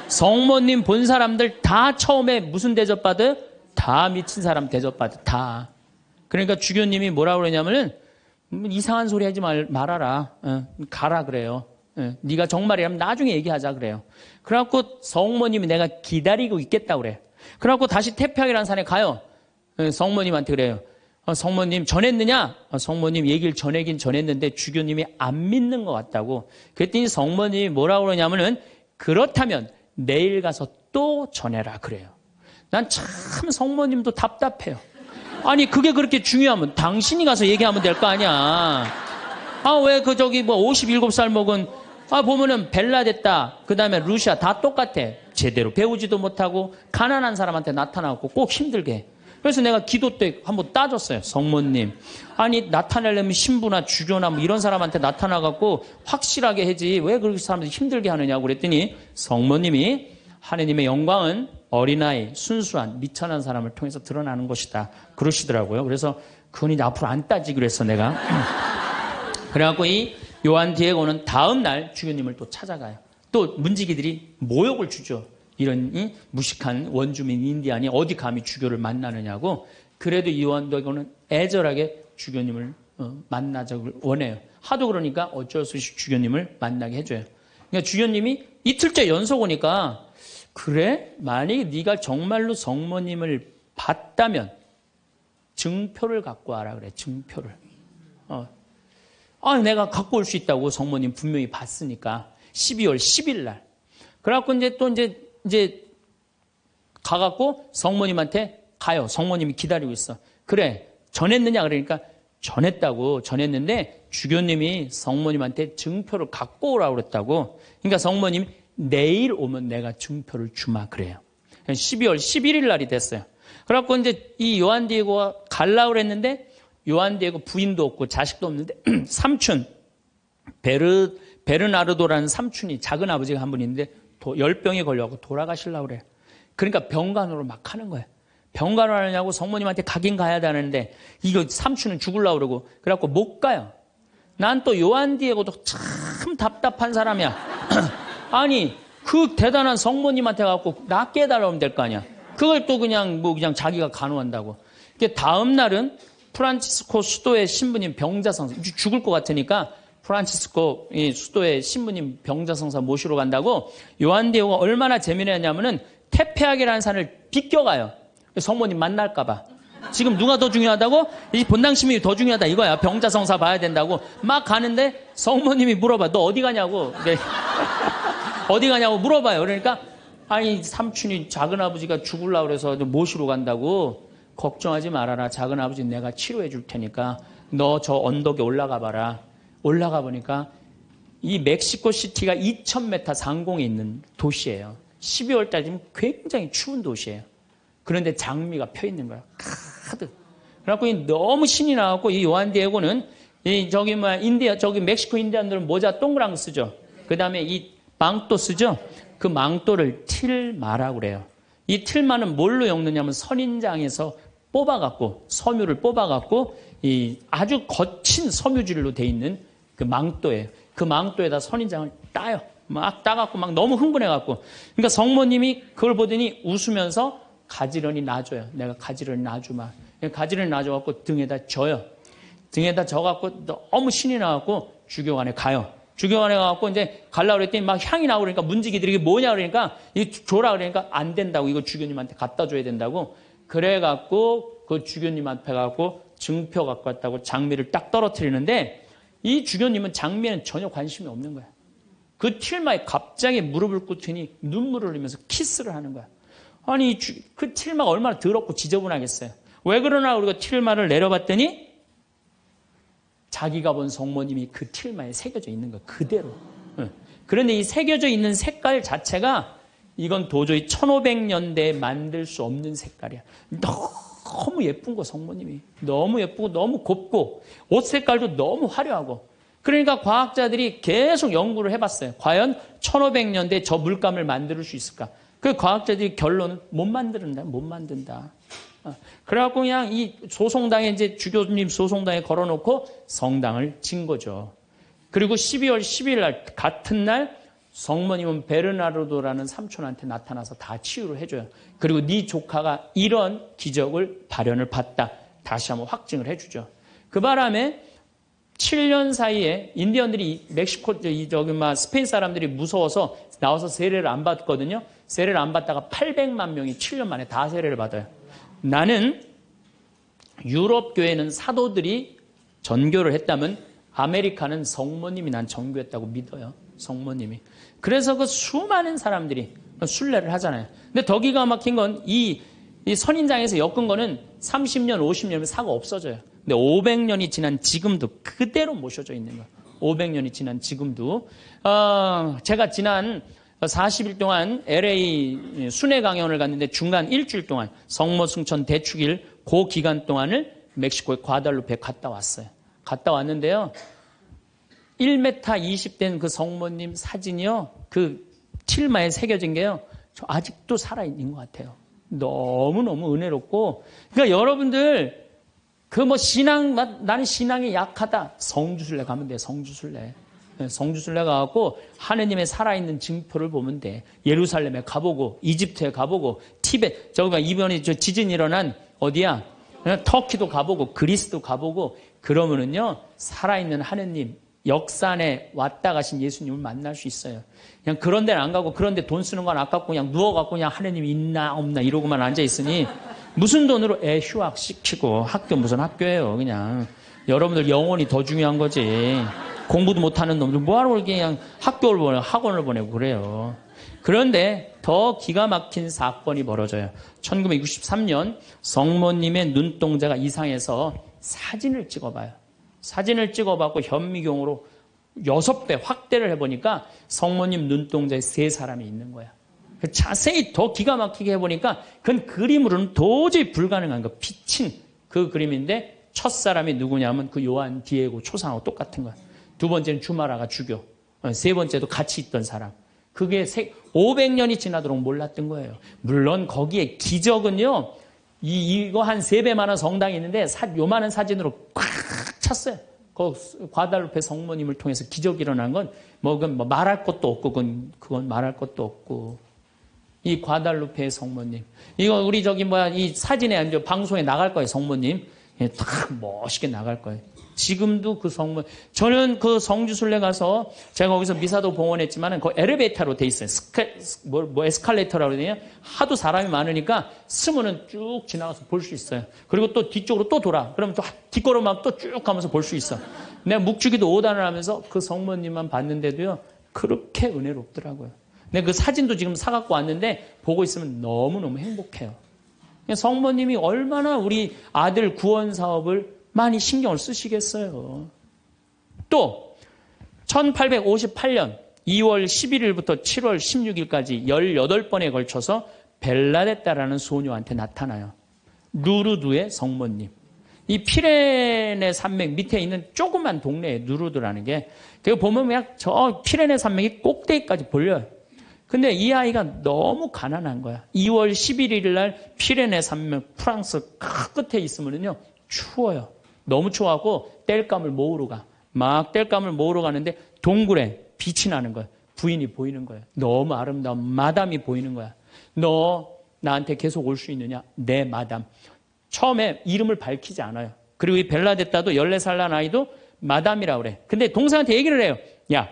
성모님 본 사람들 다 처음에 무슨 대접받아요? 다 미친 사람 대접받아. 다. 그러니까 주교님이 뭐라고 그러냐면은 이상한 소리 하지 말아라. 가라 그래요. 네가 정말이라면 나중에 얘기하자 그래요. 그래갖고 성모님이 내가 기다리고 있겠다 그래요. 그래갖고 다시 태평이라는 산에 가요. 성모님한테 그래요. 성모님 전했느냐? 성모님 얘기를 전하긴 전했는데 주교님이 안 믿는 것 같다고. 그랬더니 성모님이 뭐라고 그러냐면은 그렇다면 내일 가서 또 전해라 그래요. 난 참 성모님도 답답해요. 아니 그게 그렇게 중요하면 당신이 가서 얘기하면 될 거 아니야. 왜 그 저기 뭐 57살 먹은 보면은 벨라 됐다. 그 다음에 루시아 다 똑같아. 제대로 배우지도 못하고 가난한 사람한테 나타나고 꼭 힘들게 해. 그래서 내가 기도 때 한번 따졌어요. 성모님. 아니 나타내려면 신부나 주교나 뭐 이런 사람한테 나타나갖고 확실하게 해지 왜 그렇게 사람들이 힘들게 하느냐고 그랬더니 성모님이 하느님의 영광은 어린아이, 순수한, 미천한 사람을 통해서 드러나는 것이다. 그러시더라고요. 그래서 그건 이제 앞으로 안 따지기로 했어 내가. 그래갖고 이 요한 디에고는 다음 날 주교님을 또 찾아가요. 또 문지기들이 모욕을 주죠. 이런 무식한 원주민 인디안이 어디 감히 주교를 만나느냐고. 그래도 요한 디에고는 애절하게 주교님을 만나자고 원해요. 하도 그러니까 어쩔 수 없이 주교님을 만나게 해줘요. 그러니까 주교님이 이틀째 연속 오니까 그래? 만약에 네가 정말로 성모님을 봤다면 증표를 갖고 와라 그래. 증표를. 내가 갖고 올 수 있다고. 성모님 분명히 봤으니까. 12월 10일 날. 그래갖고 이제 가갖고 성모님한테 가요. 성모님이 기다리고 있어. 그래. 전했느냐? 그러니까 전했다고. 전했는데 주교님이 성모님한테 증표를 갖고 오라고 그랬다고. 그러니까 성모님이 내일 오면 내가 증표를 주마 그래요. 12월 11일 날이 됐어요. 그래갖고 이제 이 요한 디에고가 가려고 그랬는데 요한 디에고 부인도 없고 자식도 없는데 삼촌 베르나르도라는 삼촌이 작은 아버지가 한 분 있는데 열병에 걸려갖고 돌아가시려고 그래요. 그러니까 병간호를 막 하는 거예요. 병간호 하느냐고 성모님한테 가긴 가야 되는데 이거 삼촌은 죽으려고 그러고 그래갖고 못 가요. 난 또 요한 디에고도 참 답답한 사람이야. 아니 그 대단한 성모님한테 갖고 낫게 해달라고 될 거 아니야. 그걸 또 그냥 자기가 간호한다고. 다음 날은 프란치스코 수도의 신부님 병자성사 죽을 것 같으니까 프란치스코 수도의 신부님 병자성사 모시러 간다고. 요한 디에고가 얼마나 재미나냐면은 테페하게라는 산을 비껴가요. 성모님 만날까 봐. 지금 누가 더 중요하다고? 이 본당심이 더 중요하다 이거야. 병자성사 봐야 된다고 막 가는데 성모님이 물어봐. 너 어디 가냐고. 어디 가냐고 물어봐요. 그러니까 아니 삼촌이 작은아버지가 죽으려고 그래서 모시러 간다고. 걱정하지 말아라. 작은아버지는 내가 치료해 줄 테니까 너 저 언덕에 올라가 봐라. 올라가 보니까 이 멕시코 시티가 2000m 상공에 있는 도시예요. 12월 달이면 굉장히 추운 도시예요. 그런데 장미가 펴 있는 거야. 가득. 그래갖고 너무 신이 나갖고 이 요한 디에고는 저기 멕시코 인디안들은 모자 동그란 거 쓰죠. 그 다음에 이 망토 쓰죠. 그 망토를 틸마라고 그래요. 이 틸마는 뭘로 엮느냐면 선인장에서 뽑아갖고 섬유를 뽑아갖고 이 아주 거친 섬유질로 돼 있는 그 망토예요. 그 망토에다 선인장을 따요. 막 따갖고 막 너무 흥분해갖고. 그러니까 성모님이 그걸 보더니 웃으면서 가지런히 놔줘요. 내가 가지런히 놔주마. 가지런히 놔줘갖고 등에다 져요. 등에다 져갖고 너무 신이 나갖고 주교관에 가요. 주교관에 가갖고 이제 가려고 그랬더니 막 향이 나오고 그러니까 문지기들이 이게 뭐냐 그러니까 이 줘라 그러니까 안 된다고. 이거 주교님한테 갖다 줘야 된다고. 그래갖고 그 주교님 앞에 가갖고 증표 갖고 왔다고 장미를 딱 떨어뜨리는데 이 주교님은 장미에는 전혀 관심이 없는 거야. 그 틸마에 갑자기 무릎을 꿇더니 눈물을 흘리면서 키스를 하는 거야. 아니 그 틸마가 얼마나 더럽고 지저분하겠어요. 왜 그러나 우리가 틸마를 내려봤더니 자기가 본 성모님이 그 틸마에 새겨져 있는 거야. 그대로. 그런데 이 새겨져 있는 색깔 자체가 이건 도저히 1500년대에 만들 수 없는 색깔이야. 너무 예쁜 거 성모님이. 너무 예쁘고 너무 곱고 옷 색깔도 너무 화려하고. 그러니까 과학자들이 계속 연구를 해봤어요. 과연 1500년대에 저 물감을 만들 수 있을까? 그 과학자들이 결론은 못 만든다. 그래갖고 그냥 이 소송당에 이제 주교님 소송당에 걸어놓고 성당을 진 거죠. 그리고 12월 10일 날 같은 날 성모님은 베르나르도라는 삼촌한테 나타나서 다 치유를 해줘요. 그리고 네 조카가 이런 기적을 발현을 봤다. 다시 한번 확증을 해주죠. 그 바람에 7년 사이에 인디언들이 멕시코 스페인 사람들이 무서워서 나와서 세례를 안 받거든요. 세례를 안 받다가 800만 명이 7년 만에 다 세례를 받아요. 나는 유럽 교회는 사도들이 전교를 했다면 아메리카는 성모님이 난 전교했다고 믿어요. 성모님이. 그래서 그 수많은 사람들이 순례를 하잖아요. 근데 더 기가 막힌 건 이 선인장에서 엮은 거는 30년, 50년이면 사고 없어져요. 근데 500년이 지난 지금도 그대로 모셔져 있는 거예요. 500년이 지난 지금도. 제가 지난 40일 동안 LA 순회 강연을 갔는데 중간 일주일 동안 성모 승천 대축일 그 기간 동안을 멕시코의 과달루페에 갔다 왔어요. 갔다 왔는데요. 1m 20된 그 성모님 사진이요. 그 칠마에 새겨진 게요. 저 아직도 살아있는 것 같아요. 너무너무 은혜롭고. 그러니까 여러분들 그 나는 신앙이 약하다. 성주순례 가면 돼. 성주순례. 성주순례 가갖고 하느님의 살아있는 증표를 보면 돼. 예루살렘에 가보고 이집트에 가보고 티벳 이번에 지진 일어난 어디야? 터키도 가보고 그리스도 가보고 그러면은요 살아있는 하느님 역산에 왔다 가신 예수님을 만날 수 있어요. 그냥 그런 데는 안 가고 그런 데 돈 쓰는 건 아깝고 그냥 누워갖고 그냥 하느님이 있나 없나 이러고만 앉아있으니 무슨 돈으로 애 휴학시키고 학교 무슨 학교예요. 그냥 여러분들 영혼이 더 중요한 거지. 공부도 못하는 놈들 뭐하러 그냥 학교를 보내고 학원을 보내고 그래요. 그런데 더 기가 막힌 사건이 벌어져요. 1963년 성모님의 눈동자가 이상해서 사진을 찍어봐요. 사진을 찍어봤고 현미경으로 6배 확대를 해보니까 성모님 눈동자에 3사람이 있는 거야. 자세히 더 기가 막히게 해보니까 그건 그림으로는 도저히 불가능한 거. 비친 그 그림인데 첫 사람이 누구냐면 그 요한 디에고 초상하고 똑같은 거야. 두 번째는 주마라가 주교. 세 번째도 같이 있던 사람. 그게 500년이 지나도록 몰랐던 거예요. 물론 거기에 기적은요. 이거 한 3배만한 성당이 있는데 요만한 사진으로 꽉 찼어요. 그 과달루페 성모님을 통해서 기적이 일어난 건 말할 것도 없고 그건 말할 것도 없고 이 과달루페 성모님 이거 우리 이 사진에 방송에 나갈 거예요. 성모님 딱 멋있게 나갈 거예요. 지금도 그 저는 그 성주순례 가서 제가 거기서 미사도 봉헌했지만은 그 엘리베이터로 돼 있어요. 에스컬레이터라고 그러네요. 하도 사람이 많으니까 스면은 쭉 지나가서 볼 수 있어요. 그리고 또 뒤쪽으로 또 돌아. 그러면 또 뒷걸음만 또 쭉 가면서 볼 수 있어. 내가 묵주기도 5단을 하면서 그 성모님만 봤는데도요. 그렇게 은혜롭더라고요. 근데 그 사진도 지금 사갖고 왔는데 보고 있으면 너무너무 행복해요. 성모님이 얼마나 우리 아들 구원 사업을 많이 신경을 쓰시겠어요. 또 1858년 2월 11일부터 7월 16일까지 18번에 걸쳐서 벨라데타라는 소녀한테 나타나요. 누르드의 성모님. 이 피레네 산맥 밑에 있는 조그만 동네에 누르드라는 게 그거 보면 그냥 저 피레네 산맥이 꼭대기까지 보여요. 근데 이 아이가 너무 가난한 거야. 2월 11일 날 피레네 산맥 프랑스 끝에 있으면요 추워요. 너무 추워하고 땔감을 모으러 가. 막 땔감을 모으러 가는데 동굴에 빛이 나는 거야. 부인이 보이는 거야. 너무 아름다운 마담이 보이는 거야. 너 나한테 계속 올 수 있느냐? 네, 마담. 처음에 이름을 밝히지 않아요. 그리고 이 벨라데타도 14살 난 아이도 마담이라고 그래. 근데 동생한테 얘기를 해요. 야,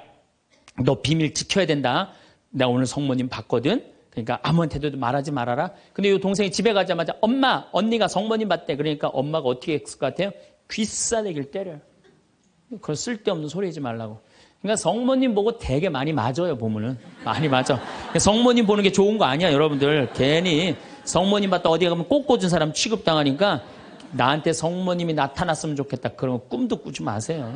너 비밀 지켜야 된다. 나 오늘 성모님 봤거든. 그러니까 아무한테도 말하지 말아라. 근데 이 동생이 집에 가자마자 엄마, 언니가 성모님 봤대. 그러니까 엄마가 어떻게 했을 것 같아요? 귀싸대기를 때려요. 그걸 쓸데없는 소리 하지 말라고. 그러니까 성모님 보고 되게 많이 맞아요, 보면은. 많이 맞아. 성모님 보는 게 좋은 거 아니야, 여러분들. 괜히 성모님 봤다 어디에 가면 꼭 꽂은 사람 취급당하니까 나한테 성모님이 나타났으면 좋겠다. 그런 거 꿈도 꾸지 마세요.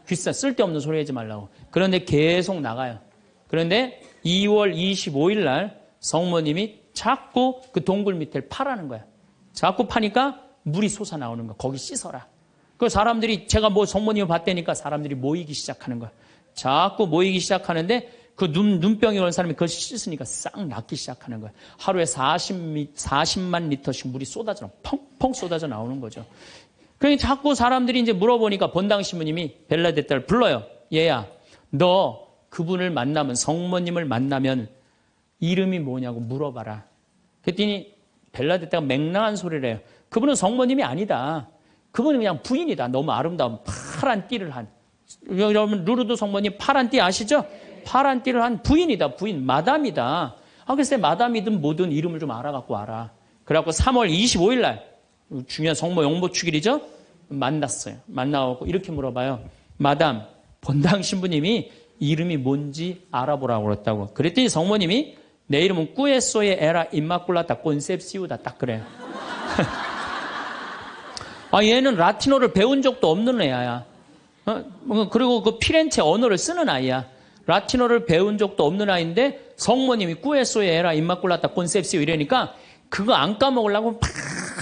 쓸데없는 소리 하지 말라고. 그런데 계속 나가요. 그런데 2월 25일 날 성모님이 자꾸 그 동굴 밑을 파라는 거야. 자꾸 파니까 물이 솟아나오는 거야. 거기 씻어라. 그 사람들이 제가 성모님을 봤다니까 사람들이 모이기 시작하는 거야. 자꾸 모이기 시작하는데 그 눈병이 온 사람이 그걸 씻으니까 싹 낫기 시작하는 거예요. 하루에 40만 리터씩 물이 펑펑 쏟아져 나오는 거죠. 그러니까 자꾸 사람들이 이제 물어보니까 본당 신부님이 벨라데타를 불러요. 얘야, 너 그분을 만나면, 성모님을 만나면 이름이 뭐냐고 물어봐라. 그랬더니 벨라데타가 맹랑한 소리를 해요. 그분은 성모님이 아니다. 그분은 그냥 부인이다. 너무 아름다운 파란 띠를 한. 여러분 루르드 성모님 파란 띠 아시죠? 파란 띠를 한 부인이다. 부인, 마담이다. 글쎄 마담이든 뭐든 이름을 좀 알아갖고 와라. 그래갖고 3월 25일 날 중요한 성모 용보축일이죠. 만났어요. 만나고 이렇게 물어봐요. 마담, 본당 신부님이 이름이 뭔지 알아보라고 그랬다고. 그랬더니 성모님이 내 이름은 꾸에소에 에라 임마꿀라타 콘셉시우다. 딱 그래요. 얘는 라틴어를 배운 적도 없는 애야. 그리고 그 피렌체 언어를 쓰는 아이야. 라틴어를 배운 적도 없는 아이인데 성모님이 꾸에소에 에라 임마꿀라타 콘셉시우 이러니까 그거 안 까먹으려고 막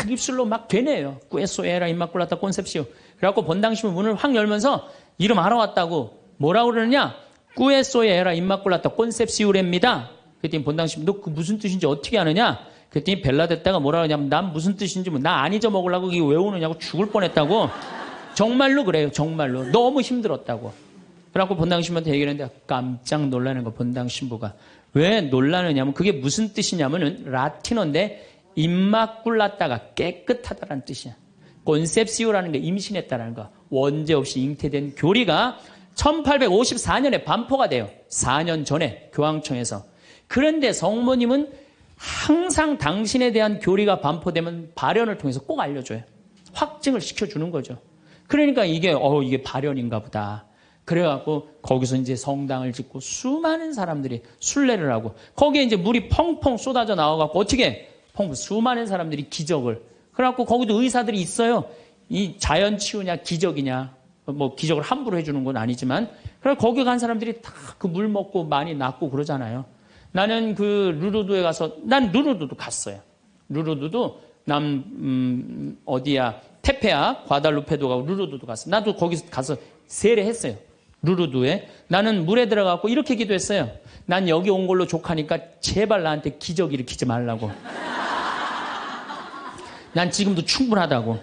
입술로 막 되네요. 꾸에소에 에라 임마꿀라타 콘셉시우. 그래갖고 본당 신부 문을 확 열면서 이름 알아왔다고. 뭐라고 그러느냐? 꾸에소에 에라 임마꿀라타 콘셉시우랍니다. 그랬더니 본당 신부 너 그 무슨 뜻인지 어떻게 아느냐? 그랬더니 벨라데타가 뭐라 그러냐면 난 무슨 뜻인지 나 안 잊어먹으려고 이게 외우느냐고 죽을 뻔했다고. 정말로 그래요. 정말로. 너무 힘들었다고. 그래갖고 본당 신부한테 얘기를 했는데 깜짝 놀라는 거 본당 신부가. 왜 놀라느냐면 그게 무슨 뜻이냐면은 라틴어인데 임마꿀라타가 깨끗하다라는 뜻이야. 콘셉시오라는 게 임신했다라는 거. 원죄 없이 잉태된 교리가 1854년에 반포가 돼요. 4년 전에 교황청에서. 그런데 성모님은 항상 당신에 대한 교리가 반포되면 발현을 통해서 꼭 알려줘요. 확증을 시켜주는 거죠. 그러니까 이게 발현인가 보다. 그래갖고 거기서 이제 성당을 짓고 수많은 사람들이 순례를 하고 거기에 이제 물이 펑펑 쏟아져 나와갖고 어떻게 수많은 사람들이 기적을. 그래갖고 거기도 의사들이 있어요. 이 자연 치유냐 기적이냐. 뭐 기적을 함부로 해주는 건 아니지만 그래서 거기 간 사람들이 다 그 물 먹고 많이 낫고 그러잖아요. 나는 그 루르드에 가서 난 루르드도 갔어요. 루르드도 어디야 테페야 과달루페도 가고 루르드도 갔어. 나도 거기 가서 세례했어요. 루르드에. 나는 물에 들어가고 이렇게 기도했어요. 난 여기 온 걸로 족하니까 제발 나한테 기적 일으키지 말라고. 난 지금도 충분하다고.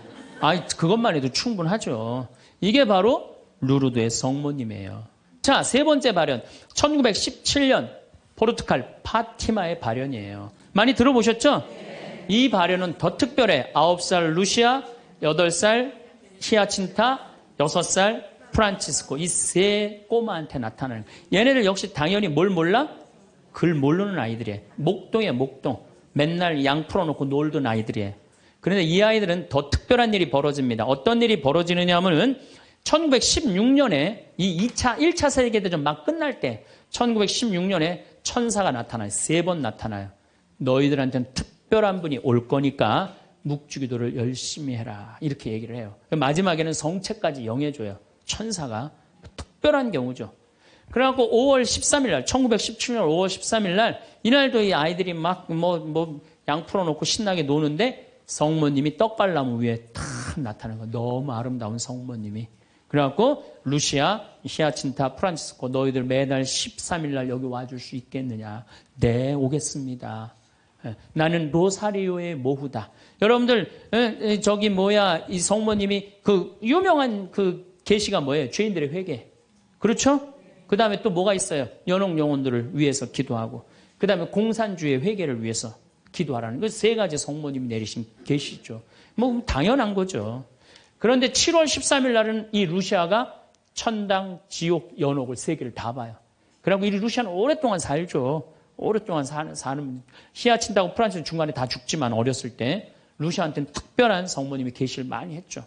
그것만 해도 충분하죠. 이게 바로 루르드의 성모님이에요. 자, 세 번째 발현. 1917년 포르투갈 파티마의 발현이에요. 많이 들어보셨죠? 이 발현은 더 특별해. 9살 루시아, 8살 히아친타, 6살 프란치스코. 이 세 꼬마한테 나타나는 거예요. 얘네들 역시 당연히 뭘 몰라? 글 모르는 아이들이에요. 목동이에요, 목동. 맨날 양 풀어놓고 놀던 아이들이에요. 그런데 이 아이들은 더 특별한 일이 벌어집니다. 어떤 일이 벌어지느냐 하면은 1916년에 이 1차 세계대전 막 끝날 때 1916년에 천사가 나타나요. 3번 나타나요. 너희들한테는 특별한 분이 올 거니까 묵주기도를 열심히 해라. 이렇게 얘기를 해요. 마지막에는 성체까지 영해줘요. 천사가. 특별한 경우죠. 그래갖고 5월 13일 날, 1917년 5월 13일 날, 이날도 이 아이들이 막 양 풀어놓고 신나게 노는데 성모님이 떡갈나무 위에 탁 나타나는 거예요. 너무 아름다운 성모님이. 그래갖고 루시아, 히아친타, 프란치스코 너희들 매달 13일 날 여기 와줄 수 있겠느냐. 네, 오겠습니다. 나는 로사리오의 모후다. 여러분들 이 성모님이 그 유명한 그 계시가 뭐예요? 죄인들의 회개. 그렇죠? 그 다음에 또 뭐가 있어요? 연옥 영혼들을 위해서 기도하고 그 다음에 공산주의 회개를 위해서 기도하라는 그 세 가지 성모님이 내리신 계시죠. 뭐 당연한 거죠. 그런데 7월 13일 날은 이 루시아가 천당, 지옥, 연옥을 세 개를 다 봐요. 그리고 이 루시아는 오랫동안 살죠. 오랫동안 사는 히아친다고 프란치는 중간에 다 죽지만 어렸을 때 루시아한테는 특별한 성모님이 계시를 많이 했죠.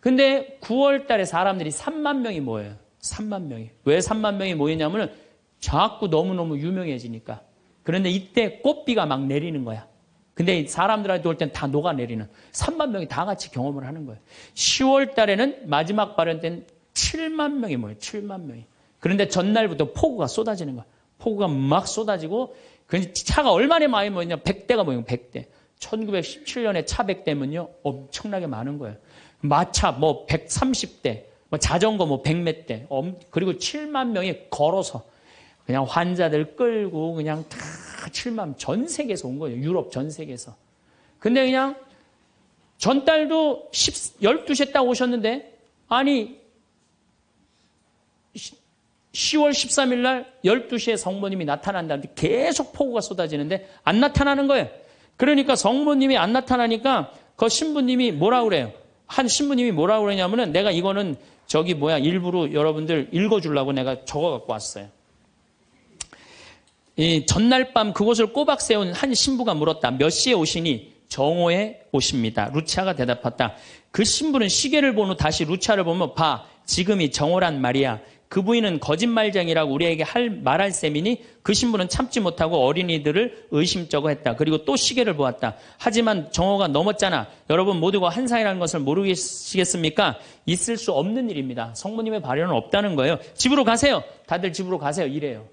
근데 9월 달에 사람들이 3만 명이 모여요. 3만 명이. 왜 3만 명이 모이냐면 자꾸 너무너무 유명해지니까. 그런데 이때 꽃비가 막 내리는 거야. 근데 사람들한테 올 땐 다 녹아내리는 3만 명이 다 같이 경험을 하는 거예요. 10월 달에는 마지막 발현 때는 7만 명이 모여요. 7만 명이. 그런데 전날부터 폭우가 쏟아지는 거야. 폭우가 막 쏟아지고 차가 얼마나 많이 모였냐. 100대가 모이고 100대. 1917년에 차 100대면요. 엄청나게 많은 거예요. 마차 130대, 자전거 100몇 대. 그리고 7만 명이 걸어서 그냥 환자들 끌고 그냥 다 7만 전 세계에서 온 거예요. 유럽 전 세계에서. 근데 그냥 전달도 12시에 딱 오셨는데 아니 10월 13일 날 12시에 성모님이 나타난다는데 계속 폭우가 쏟아지는데 안 나타나는 거예요. 그러니까 성모님이 안 나타나니까 그 신부님이 뭐라 그래요? 한 신부님이 뭐라 그러냐면은 내가 이거는 일부러 여러분들 읽어주려고 내가 적어 갖고 왔어요. 이 전날 밤 그곳을 꼬박 세운 한 신부가 물었다. 몇 시에 오시니? 정오에 오십니다. 루치아가 대답했다. 그 신부는 시계를 본 후 다시 루치아를 보며 봐, 지금이 정오란 말이야. 그 부인은 거짓말쟁이라고 우리에게 말할 셈이니 그 신부는 참지 못하고 어린이들을 의심쩍어 했다. 그리고 또 시계를 보았다. 하지만 정오가 넘었잖아. 여러분 모두가 환상이라는 것을 모르시겠습니까? 있을 수 없는 일입니다. 성모님의 발현은 없다는 거예요. 집으로 가세요. 다들 집으로 가세요. 이래요.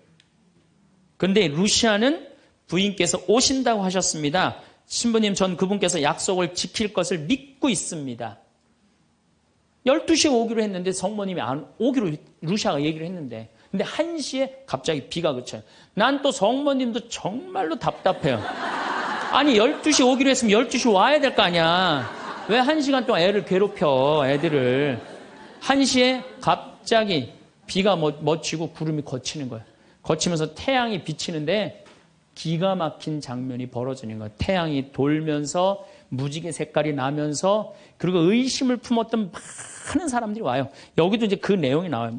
근데 루시아는 부인께서 오신다고 하셨습니다. 신부님, 전 그분께서 약속을 지킬 것을 믿고 있습니다. 12시에 오기로 했는데 성모님이 안 오기로 루시아가 얘기를 했는데 근데 1시에 갑자기 비가 그쳐요. 난 또 성모님도 정말로 답답해요. 아니 12시 오기로 했으면 12시 와야 될 거 아니야. 왜 1시간 동안 애를 괴롭혀 애들을. 1시에 갑자기 비가 맺히고 구름이 걷히는 거예요. 걷히면서 태양이 비치는데 기가 막힌 장면이 벌어지는 거예요. 태양이 돌면서 무지개 색깔이 나면서 그리고 의심을 품었던 많은 사람들이 와요. 여기도 이제 그 내용이 나와요.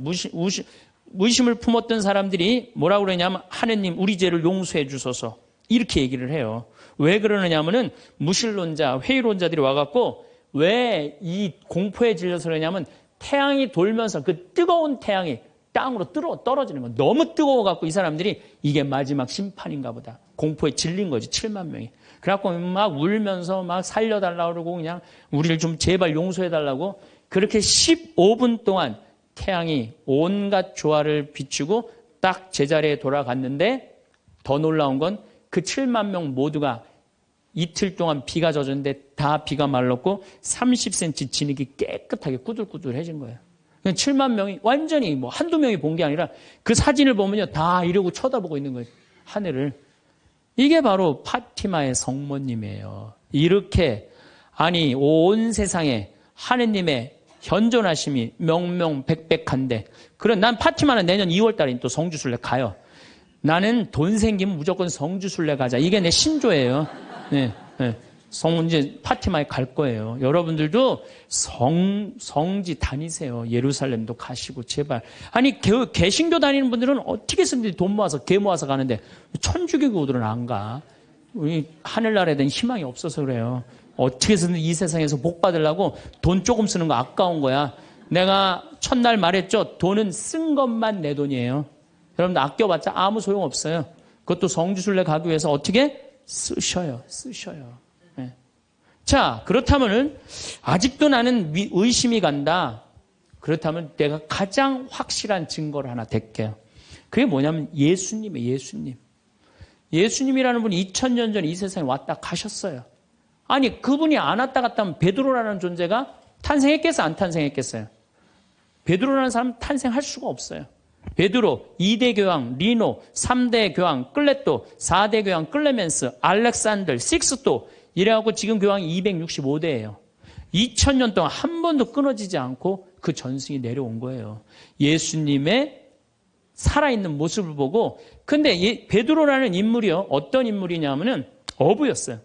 의심을 품었던 사람들이 뭐라고 그러냐면 하느님 우리 죄를 용서해 주소서 이렇게 얘기를 해요. 왜 그러느냐면은 무신론자, 회의론자들이 와갖고 왜 이 공포에 질려서 그러냐면 태양이 돌면서 그 뜨거운 태양이 땅으로 떨어지는 거 너무 뜨거워갖고 이 사람들이 이게 마지막 심판인가 보다. 공포에 질린 거지 7만 명이. 그래갖고 막 울면서 막 살려달라고 그러고 그냥 우리를 좀 제발 용서해달라고 그렇게 15분 동안 태양이 온갖 조화를 비추고 딱 제자리에 돌아갔는데 더 놀라운 건 그 7만 명 모두가 이틀 동안 비가 젖었는데 다 비가 말랐고 30cm 진흙이 깨끗하게 꾸들꾸들해진 거예요. 7만 명이 완전히 한두 명이 본 게 아니라 그 사진을 보면요 다 이러고 쳐다보고 있는 거예요. 하늘을. 이게 바로 파티마의 성모님이에요. 이렇게 아니 온 세상에 하느님의 현존하심이 명명백백한데 그런 난 파티마는 내년 2월 달에 또 성주순례 가요. 나는 돈 생기면 무조건 성주순례 가자. 이게 내 신조예요. 네, 네. 이제 파티마에 갈 거예요. 여러분들도 성지 다니세요. 예루살렘도 가시고 제발. 아니 개신교 다니는 분들은 어떻게 해서든지 돈 모아서 개 모아서 가는데 천주교들은 안 가. 우리 하늘나라에 대한 희망이 없어서 그래요. 어떻게 해서든 이 세상에서 복 받으려고 돈 조금 쓰는 거 아까운 거야. 내가 첫날 말했죠. 돈은 쓴 것만 내 돈이에요. 여러분들 아껴봤자 아무 소용 없어요. 그것도 성주순례 가기 위해서 어떻게 쓰셔요. 네. 자, 그렇다면은 아직도 나는 의심이 간다. 그렇다면 내가 가장 확실한 증거를 하나 댈게요. 그게 뭐냐면 예수님이에요. 예수님. 예수님이라는 분이 2000년 전에 이 세상에 왔다 가셨어요. 아니 그분이 안 왔다 갔다 하면 베드로라는 존재가 탄생했겠어요? 안 탄생했겠어요? 베드로라는 사람은 탄생할 수가 없어요. 베드로, 2대 교황, 리노, 3대 교황, 클레토, 4대 교황, 클레멘스, 알렉산더, 식스토 이래갖고 지금 교황이 265대예요. 2000년 동안 한 번도 끊어지지 않고 그 전승이 내려온 거예요. 예수님의 살아있는 모습을 보고 근데 베드로라는 인물이요. 어떤 인물이냐면은 어부였어요.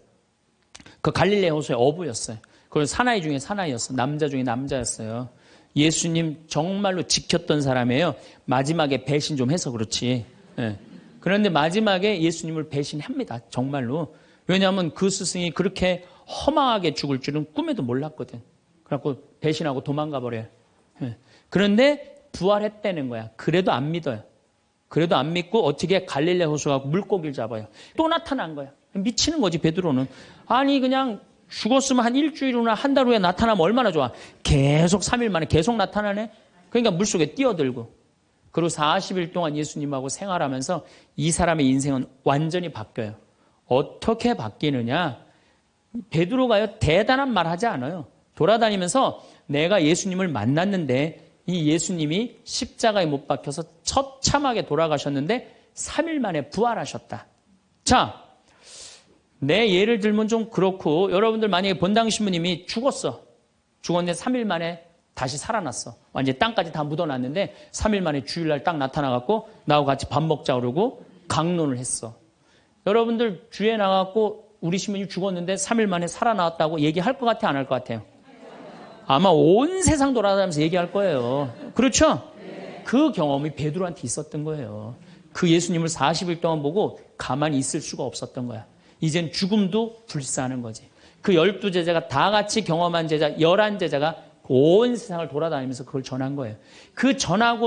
그 갈릴레 호수의 어부였어요. 그건 사나이 중에 사나이였어요. 남자 중에 남자였어요. 예수님 정말로 지켰던 사람이에요. 마지막에 배신 좀 해서 그렇지. 예. 그런데 마지막에 예수님을 배신합니다. 정말로. 왜냐하면 그 스승이 그렇게 허망하게 죽을 줄은 꿈에도 몰랐거든. 그래갖고 배신하고 도망가 버려요. 예. 그런데 부활했다는 거야. 그래도 안 믿어요. 그래도 안 믿고 어떻게 갈릴레 호수 가고 물고기를 잡아요. 또 나타난 거야. 미치는 거지 베드로는. 아니 그냥 죽었으면 한 일주일 후나 한 달 후에 나타나면 얼마나 좋아. 계속 3일 만에 계속 나타나네. 그러니까 물속에 뛰어들고. 그리고 40일 동안 예수님하고 생활하면서 이 사람의 인생은 완전히 바뀌어요. 어떻게 바뀌느냐. 베드로가요 대단한 말 하지 않아요. 돌아다니면서 내가 예수님을 만났는데 이 예수님이 십자가에 못 박혀서 처참하게 돌아가셨는데 3일 만에 부활하셨다. 자, 내 예를 들면 좀 그렇고 여러분들 만약에 본당 신부님이 죽었는데 3일 만에 다시 살아났어. 완전히 땅까지 다 묻어놨는데 3일 만에 주일날 딱 나타나갖고 나하고 같이 밥 먹자 그러고 강론을 했어. 여러분들 주에 나갔고 우리 신부님 죽었는데 3일 만에 살아나왔다고 얘기할 것 같아, 안 할 것 같아요? 아마 온 세상 돌아다니면서 얘기할 거예요. 그렇죠? 그 경험이 베드로한테 있었던 거예요. 그 예수님을 40일 동안 보고 가만히 있을 수가 없었던 거야. 이젠 죽음도 불사하는 거지. 그 12제자가 다 같이 경험한 제자 11제자가 온 세상을 돌아다니면서 그걸 전한 거예요. 그 전한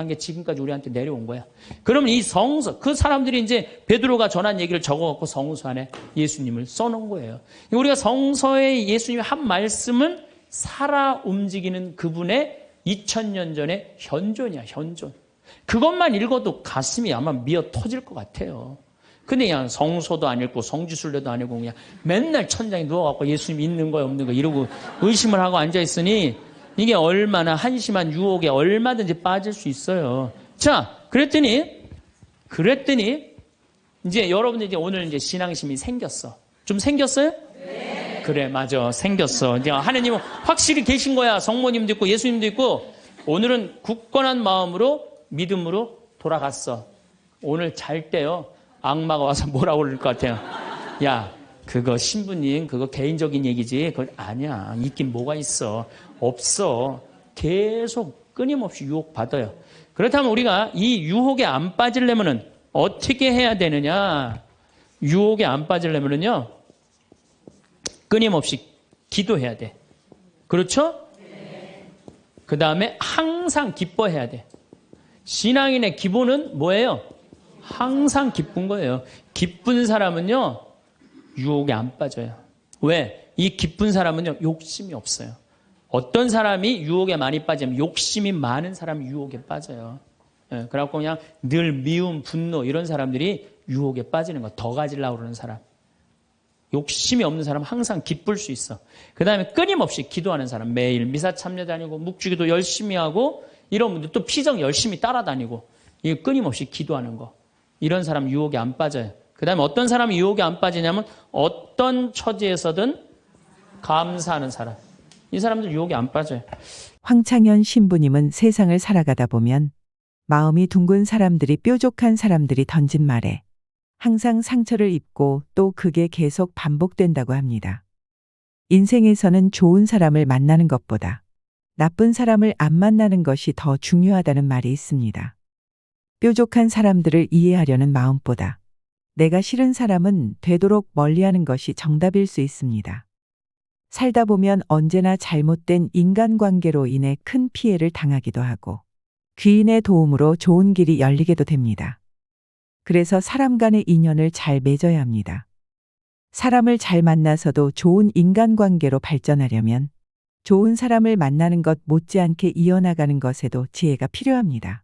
게 지금까지 우리한테 내려온 거야. 그러면 이 성서, 그 사람들이 이제 베드로가 전한 얘기를 적어갖고 성서 안에 예수님을 써놓은 거예요. 우리가 성서에 예수님이 한 말씀은 살아 움직이는 그분의 2000년 전의 현존이야, 현존. 그것만 읽어도 가슴이 아마 미어 터질 것 같아요. 근데 그냥 성서도 안 읽고 성지순례도 안 읽고 그냥 맨날 천장에 누워갖고 예수님 있는 거야 없는 거 이러고 의심을 하고 앉아있으니 이게 얼마나 한심한 유혹에 얼마든지 빠질 수 있어요. 자, 그랬더니 이제 여러분들 이제 오늘 이제 신앙심이 생겼어. 좀 생겼어요? 네. 그래, 맞아. 생겼어. 이제 하느님은 확실히 계신 거야. 성모님도 있고 예수님도 있고 오늘은 굳건한 마음으로 믿음으로 돌아갔어. 오늘 잘 때요. 악마가 와서 뭐라고 그럴 것 같아요. 야, 그거 신부님 그거 개인적인 얘기지. 그건 아니야. 있긴 뭐가 있어. 없어. 계속 끊임없이 유혹받아요. 그렇다면 우리가 이 유혹에 안 빠지려면은 어떻게 해야 되느냐. 유혹에 안 빠지려면은요. 끊임없이 기도해야 돼. 그렇죠? 그 다음에 항상 기뻐해야 돼. 신앙인의 기본은 뭐예요? 항상 기쁜 거예요. 기쁜 사람은요, 유혹에 안 빠져요. 왜? 이 기쁜 사람은요, 욕심이 없어요. 어떤 사람이 유혹에 많이 빠지면 욕심이 많은 사람이 유혹에 빠져요. 예, 그래갖고 그냥 늘 미움, 분노 이런 사람들이 유혹에 빠지는 거. 더 가지려고 그러는 사람. 욕심이 없는 사람 은 항상 기쁠 수 있어. 그 다음에 끊임없이 기도하는 사람. 매일 미사 참여 다니고 묵주기도 열심히 하고 이런 분들 또 피정 열심히 따라다니고 이 끊임없이 기도하는 거. 이런 사람 유혹에 안 빠져요. 그 다음에 어떤 사람이 유혹에 안 빠지냐면 어떤 처지에서든 감사하는 사람. 이 사람들 유혹에 안 빠져요.
황창현 신부님은 세상을 살아가다 보면 마음이 둥근 사람들이 뾰족한 사람들이 던진 말에 항상 상처를 입고 또 그게 계속 반복된다고 합니다. 인생에서는 좋은 사람을 만나는 것보다 나쁜 사람을 안 만나는 것이 더 중요하다는 말이 있습니다. 뾰족한 사람들을 이해하려는 마음보다 내가 싫은 사람은 되도록 멀리하는 것이 정답일 수 있습니다. 살다 보면 언제나 잘못된 인간관계로 인해 큰 피해를 당하기도 하고 귀인의 도움으로 좋은 길이 열리게도 됩니다. 그래서 사람 간의 인연을 잘 맺어야 합니다. 사람을 잘 만나서도 좋은 인간관계로 발전하려면 좋은 사람을 만나는 것 못지않게 이어나가는 것에도 지혜가 필요합니다.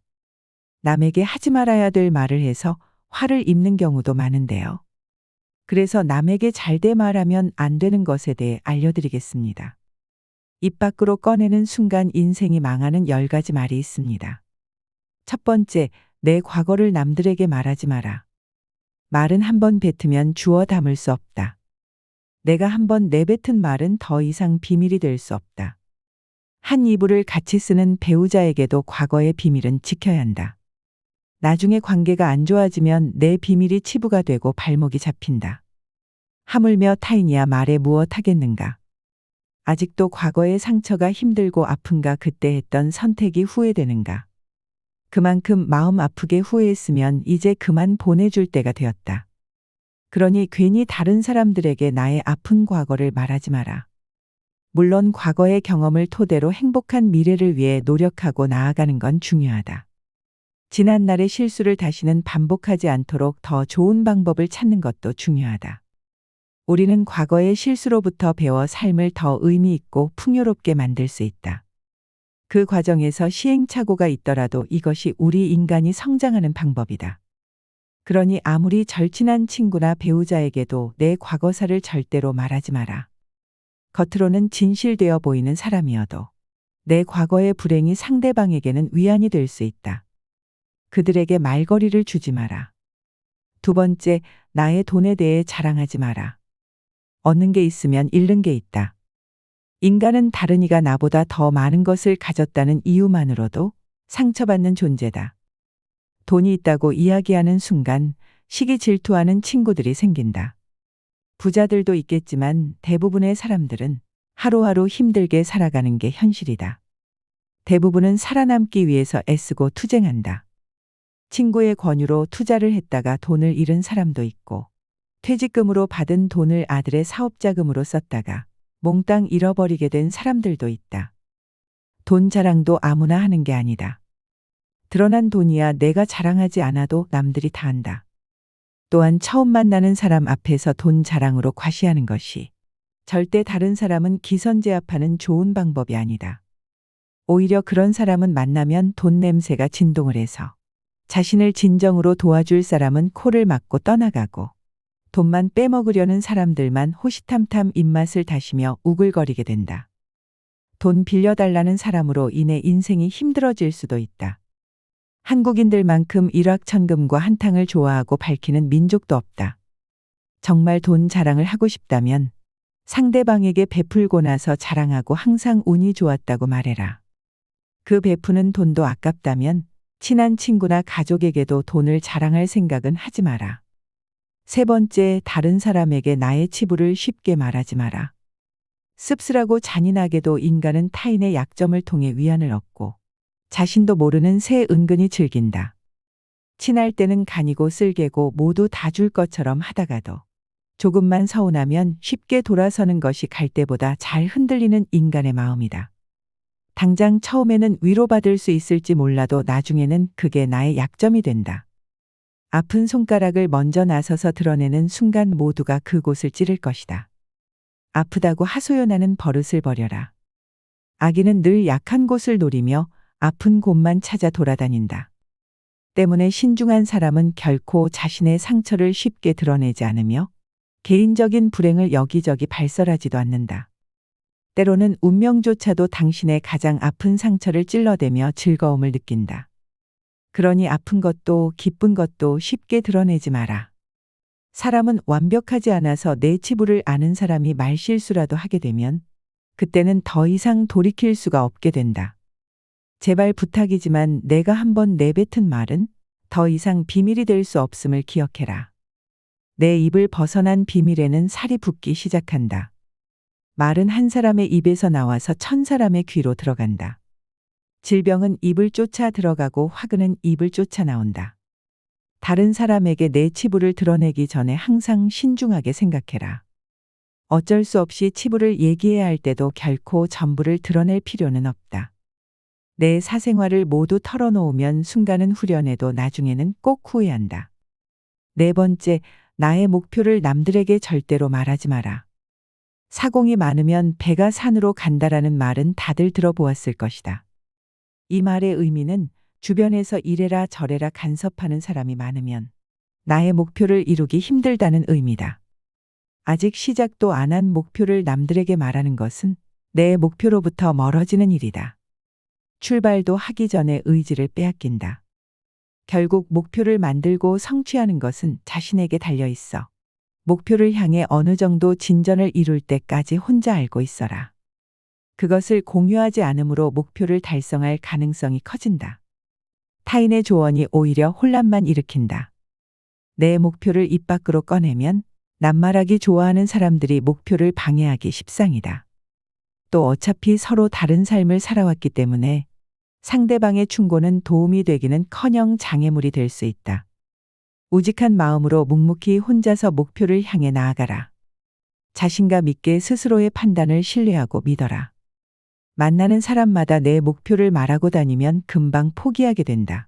남에게 하지 말아야 될 말을 해서 화를 입는 경우도 많은데요. 그래서 남에게 잘돼 말하면 안 되는 것에 대해 알려드리겠습니다. 입 밖으로 꺼내는 순간 인생이 망하는 10가지 말이 있습니다. 첫 번째, 내 과거를 남들에게 말하지 마라. 말은 한번 뱉으면 주워 담을 수 없다. 내가 한번 내뱉은 말은 더 이상 비밀이 될 수 없다. 한 이불을 같이 쓰는 배우자에게도 과거의 비밀은 지켜야 한다. 나중에 관계가 안 좋아지면 내 비밀이 치부가 되고 발목이 잡힌다. 하물며 타인이야 말해 무엇 하겠는가. 아직도 과거의 상처가 힘들고 아픈가. 그때 했던 선택이 후회되는가. 그만큼 마음 아프게 후회했으면 이제 그만 보내줄 때가 되었다. 그러니 괜히 다른 사람들에게 나의 아픈 과거를 말하지 마라. 물론 과거의 경험을 토대로 행복한 미래를 위해 노력하고 나아가는 건 중요하다. 지난날의 실수를 다시는 반복하지 않도록 더 좋은 방법을 찾는 것도 중요하다. 우리는 과거의 실수로부터 배워 삶을 더 의미 있고 풍요롭게 만들 수 있다. 그 과정에서 시행착오가 있더라도 이것이 우리 인간이 성장하는 방법이다. 그러니 아무리 절친한 친구나 배우자에게도 내 과거사를 절대로 말하지 마라. 겉으로는 진실되어 보이는 사람이어도 내 과거의 불행이 상대방에게는 위안이 될 수 있다. 그들에게 말거리를 주지 마라. 두 번째, 나의 돈에 대해 자랑하지 마라. 얻는 게 있으면 잃는 게 있다. 인간은 다른 이가 나보다 더 많은 것을 가졌다는 이유만으로도 상처받는 존재다. 돈이 있다고 이야기하는 순간 시기 질투하는 친구들이 생긴다. 부자들도 있겠지만 대부분의 사람들은 하루하루 힘들게 살아가는 게 현실이다. 대부분은 살아남기 위해서 애쓰고 투쟁한다. 친구의 권유로 투자를 했다가 돈을 잃은 사람도 있고, 퇴직금으로 받은 돈을 아들의 사업자금으로 썼다가 몽땅 잃어버리게 된 사람들도 있다. 돈 자랑도 아무나 하는 게 아니다. 드러난 돈이야 내가 자랑하지 않아도 남들이 다 안다. 또한 처음 만나는 사람 앞에서 돈 자랑으로 과시하는 것이 절대 다른 사람은 기선제압하는 좋은 방법이 아니다. 오히려 그런 사람은 만나면 돈 냄새가 진동을 해서 자신을 진정으로 도와줄 사람은 코를 막고 떠나가고, 돈만 빼먹으려는 사람들만 호시탐탐 입맛을 다시며 우글거리게 된다. 돈 빌려달라는 사람으로 인해 인생이 힘들어질 수도 있다. 한국인들만큼 일확천금과 한탕을 좋아하고 밝히는 민족도 없다. 정말 돈 자랑을 하고 싶다면 상대방에게 베풀고 나서 자랑하고 항상 운이 좋았다고 말해라. 그 베푸는 돈도 아깝다면 친한 친구나 가족에게도 돈을 자랑할 생각은 하지 마라. 세 번째, 다른 사람에게 나의 치부를 쉽게 말하지 마라. 씁쓸하고 잔인하게도 인간은 타인의 약점을 통해 위안을 얻고 자신도 모르는 새 은근히 즐긴다. 친할 때는 간이고 쓸개고 모두 다 줄 것처럼 하다가도 조금만 서운하면 쉽게 돌아서는 것이 갈대보다 잘 흔들리는 인간의 마음이다. 당장 처음에는 위로받을 수 있을지 몰라도 나중에는 그게 나의 약점이 된다. 아픈 손가락을 먼저 나서서 드러내는 순간 모두가 그곳을 찌를 것이다. 아프다고 하소연하는 버릇을 버려라. 아기는 늘 약한 곳을 노리며 아픈 곳만 찾아 돌아다닌다. 때문에 신중한 사람은 결코 자신의 상처를 쉽게 드러내지 않으며 개인적인 불행을 여기저기 발설하지도 않는다. 때로는 운명조차도 당신의 가장 아픈 상처를 찔러대며 즐거움을 느낀다. 그러니 아픈 것도 기쁜 것도 쉽게 드러내지 마라. 사람은 완벽하지 않아서 내 치부를 아는 사람이 말실수라도 하게 되면 그때는 더 이상 돌이킬 수가 없게 된다. 제발 부탁이지만 내가 한번 내뱉은 말은 더 이상 비밀이 될 수 없음을 기억해라. 내 입을 벗어난 비밀에는 살이 붙기 시작한다. 말은 한 사람의 입에서 나와서 1000사람의 귀로 들어간다. 질병은 입을 쫓아 들어가고 화근은 입을 쫓아 나온다. 다른 사람에게 내 치부를 드러내기 전에 항상 신중하게 생각해라. 어쩔 수 없이 치부를 얘기해야 할 때도 결코 전부를 드러낼 필요는 없다. 내 사생활을 모두 털어놓으면 순간은 후련해도 나중에는 꼭 후회한다. 네 번째, 나의 목표를 남들에게 절대로 말하지 마라. 사공이 많으면 배가 산으로 간다라는 말은 다들 들어보았을 것이다. 이 말의 의미는 주변에서 이래라 저래라 간섭하는 사람이 많으면 나의 목표를 이루기 힘들다는 의미다. 아직 시작도 안 한 목표를 남들에게 말하는 것은 내 목표로부터 멀어지는 일이다. 출발도 하기 전에 의지를 빼앗긴다. 결국 목표를 만들고 성취하는 것은 자신에게 달려 있어. 목표를 향해 어느 정도 진전을 이룰 때까지 혼자 알고 있어라. 그것을 공유하지 않으므로 목표를 달성할 가능성이 커진다. 타인의 조언이 오히려 혼란만 일으킨다. 내 목표를 입 밖으로 꺼내면 낱말하기 좋아하는 사람들이 목표를 방해하기 십상이다. 또 어차피 서로 다른 삶을 살아왔기 때문에 상대방의 충고는 도움이 되기는커녕 장애물이 될 수 있다. 우직한 마음으로 묵묵히 혼자서 목표를 향해 나아가라. 자신감 있게 스스로의 판단을 신뢰하고 믿어라. 만나는 사람마다 내 목표를 말하고 다니면 금방 포기하게 된다.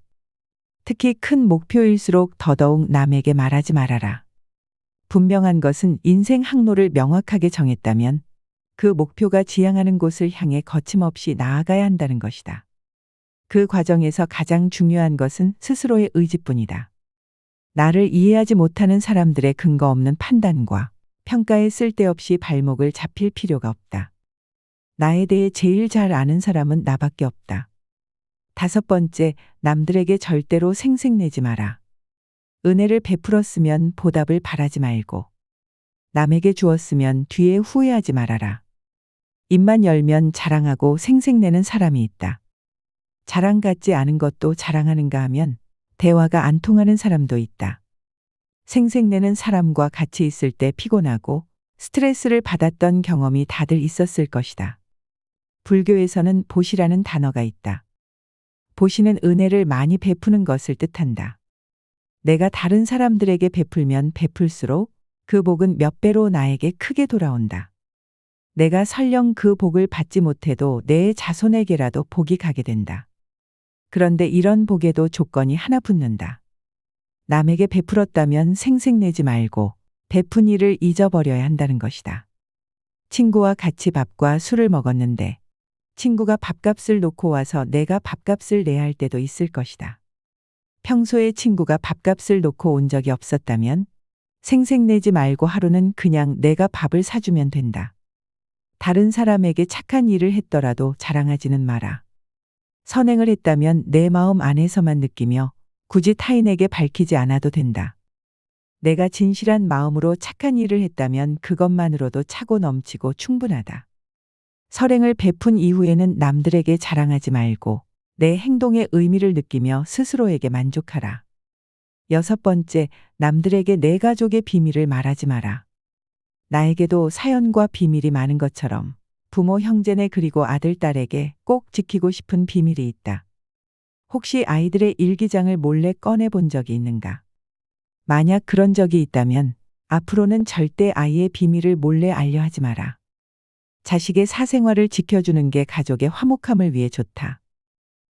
특히 큰 목표일수록 더더욱 남에게 말하지 말아라. 분명한 것은 인생 항로를 명확하게 정했다면 그 목표가 지향하는 곳을 향해 거침없이 나아가야 한다는 것이다. 그 과정에서 가장 중요한 것은 스스로의 의지뿐이다. 나를 이해하지 못하는 사람들의 근거 없는 판단과 평가에 쓸데없이 발목을 잡힐 필요가 없다. 나에 대해 제일 잘 아는 사람은 나밖에 없다. 5번째, 남들에게 절대로 생색내지 마라. 은혜를 베풀었으면 보답을 바라지 말고 남에게 주었으면 뒤에 후회하지 말아라. 입만 열면 자랑하고 생색내는 사람이 있다. 자랑 같지 않은 것도 자랑하는가 하면 대화가 안 통하는 사람도 있다. 생색내는 사람과 같이 있을 때 피곤하고 스트레스를 받았던 경험이 다들 있었을 것이다. 불교에서는 보시라는 단어가 있다. 보시는 은혜를 많이 베푸는 것을 뜻한다. 내가 다른 사람들에게 베풀면 베풀수록 그 복은 몇 배로 나에게 크게 돌아온다. 내가 설령 그 복을 받지 못해도 내 자손에게라도 복이 가게 된다. 그런데 이런 복에도 조건이 하나 붙는다. 남에게 베풀었다면 생색내지 말고 베푼 일을 잊어버려야 한다는 것이다. 친구와 같이 밥과 술을 먹었는데 친구가 밥값을 놓고 와서 내가 밥값을 내야 할 때도 있을 것이다. 평소에 친구가 밥값을 놓고 온 적이 없었다면 생색내지 말고 하루는 그냥 내가 밥을 사주면 된다. 다른 사람에게 착한 일을 했더라도 자랑하지는 마라. 선행을 했다면 내 마음 안에서만 느끼며 굳이 타인에게 밝히지 않아도 된다. 내가 진실한 마음으로 착한 일을 했다면 그것만으로도 차고 넘치고 충분하다. 설행을 베푼 이후에는 남들에게 자랑하지 말고 내 행동의 의미를 느끼며 스스로에게 만족하라. 6번째, 남들에게 내 가족의 비밀을 말하지 마라. 나에게도 사연과 비밀이 많은 것처럼 부모, 형제네 그리고 아들, 딸에게 꼭 지키고 싶은 비밀이 있다. 혹시 아이들의 일기장을 몰래 꺼내 본 적이 있는가? 만약 그런 적이 있다면 앞으로는 절대 아이의 비밀을 몰래 알려 하지 마라. 자식의 사생활을 지켜주는 게 가족의 화목함을 위해 좋다.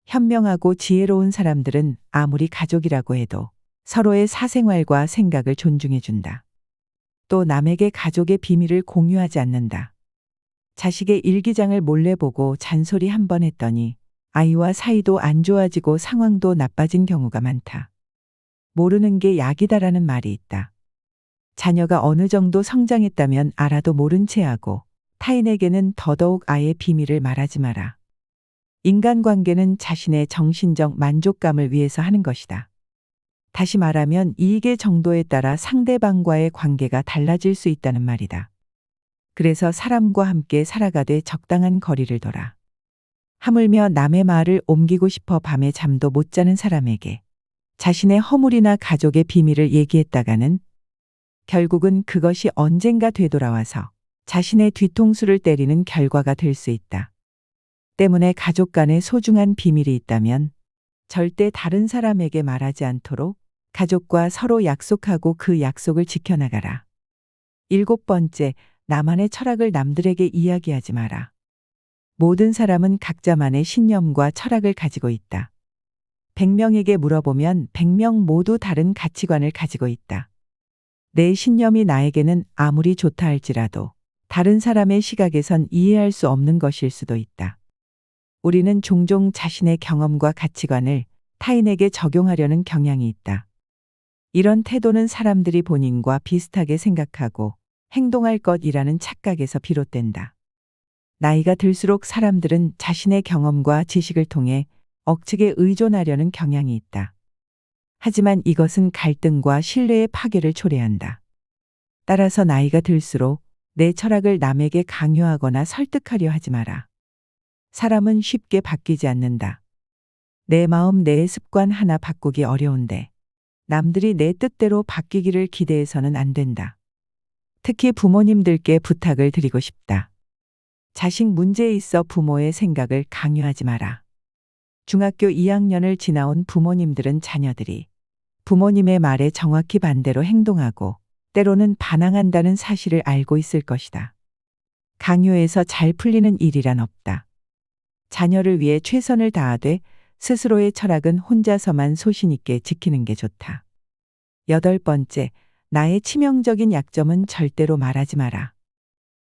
현명하고 지혜로운 사람들은 아무리 가족이라고 해도 서로의 사생활과 생각을 존중해 준다. 또 남에게 가족의 비밀을 공유하지 않는다. 자식의 일기장을 몰래 보고 잔소리 한 번 했더니 아이와 사이도 안 좋아지고 상황도 나빠진 경우가 많다. 모르는 게 약이다라는 말이 있다. 자녀가 어느 정도 성장했다면 알아도 모른 채 하고 타인에게는 더더욱 아이의 비밀을 말하지 마라. 인간관계는 자신의 정신적 만족감을 위해서 하는 것이다. 다시 말하면 이익의 정도에 따라 상대방과의 관계가 달라질 수 있다는 말이다. 그래서 사람과 함께 살아가되 적당한 거리를 둬라. 하물며 남의 말을 옮기고 싶어 밤에 잠도 못 자는 사람에게 자신의 허물이나 가족의 비밀을 얘기했다가는 결국은 그것이 언젠가 되돌아와서 자신의 뒤통수를 때리는 결과가 될 수 있다. 때문에 가족 간에 소중한 비밀이 있다면 절대 다른 사람에게 말하지 않도록 가족과 서로 약속하고 그 약속을 지켜나가라. 7번째, 나만의 철학을 남들에게 이야기하지 마라. 모든 사람은 각자만의 신념과 철학을 가지고 있다. 100명에게 물어보면 100명 모두 다른 가치관을 가지고 있다. 내 신념이 나에게는 아무리 좋다 할지라도 다른 사람의 시각에선 이해할 수 없는 것일 수도 있다. 우리는 종종 자신의 경험과 가치관을 타인에게 적용하려는 경향이 있다. 이런 태도는 사람들이 본인과 비슷하게 생각하고 행동할 것이라는 착각에서 비롯된다. 나이가 들수록 사람들은 자신의 경험과 지식을 통해 억측에 의존하려는 경향이 있다. 하지만 이것은 갈등과 신뢰의 파괴를 초래한다. 따라서 나이가 들수록 내 철학을 남에게 강요하거나 설득하려 하지 마라. 사람은 쉽게 바뀌지 않는다. 내 마음, 내 습관 하나 바꾸기 어려운데 남들이 내 뜻대로 바뀌기를 기대해서는 안 된다. 특히 부모님들께 부탁을 드리고 싶다. 자식 문제에 있어 부모의 생각을 강요하지 마라. 중학교 2학년을 지나온 부모님들은 자녀들이 부모님의 말에 정확히 반대로 행동하고 때로는 반항한다는 사실을 알고 있을 것이다. 강요해서 잘 풀리는 일이란 없다. 자녀를 위해 최선을 다하되 스스로의 철학은 혼자서만 소신 있게 지키는 게 좋다. 8번째, 나의 치명적인 약점은 절대로 말하지 마라.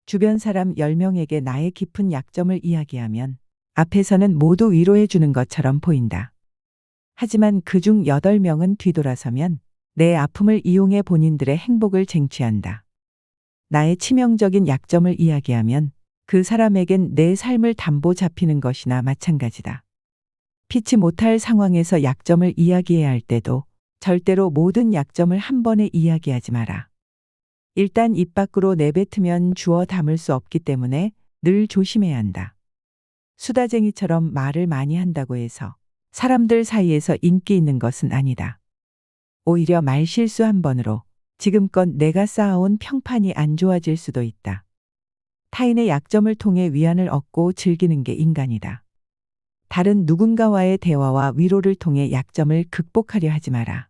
주변 사람 10명에게 나의 깊은 약점을 이야기하면 앞에서는 모두 위로해 주는 것처럼 보인다. 하지만 그중 8명은 뒤돌아서면 내 아픔을 이용해 본인들의 행복을 쟁취한다. 나의 치명적인 약점을 이야기하면 그 사람에겐 내 삶을 담보 잡히는 것이나 마찬가지다. 피치 못할 상황에서 약점을 이야기해야 할 때도 절대로 모든 약점을 한 번에 이야기하지 마라. 일단 입 밖으로 내뱉으면 주워 담을 수 없기 때문에 늘 조심해야 한다. 수다쟁이처럼 말을 많이 한다고 해서 사람들 사이에서 인기 있는 것은 아니다. 오히려 말 실수 한 번으로 지금껏 내가 쌓아온 평판이 안 좋아질 수도 있다. 타인의 약점을 통해 위안을 얻고 즐기는 게 인간이다. 다른 누군가와의 대화와 위로를 통해 약점을 극복하려 하지 마라.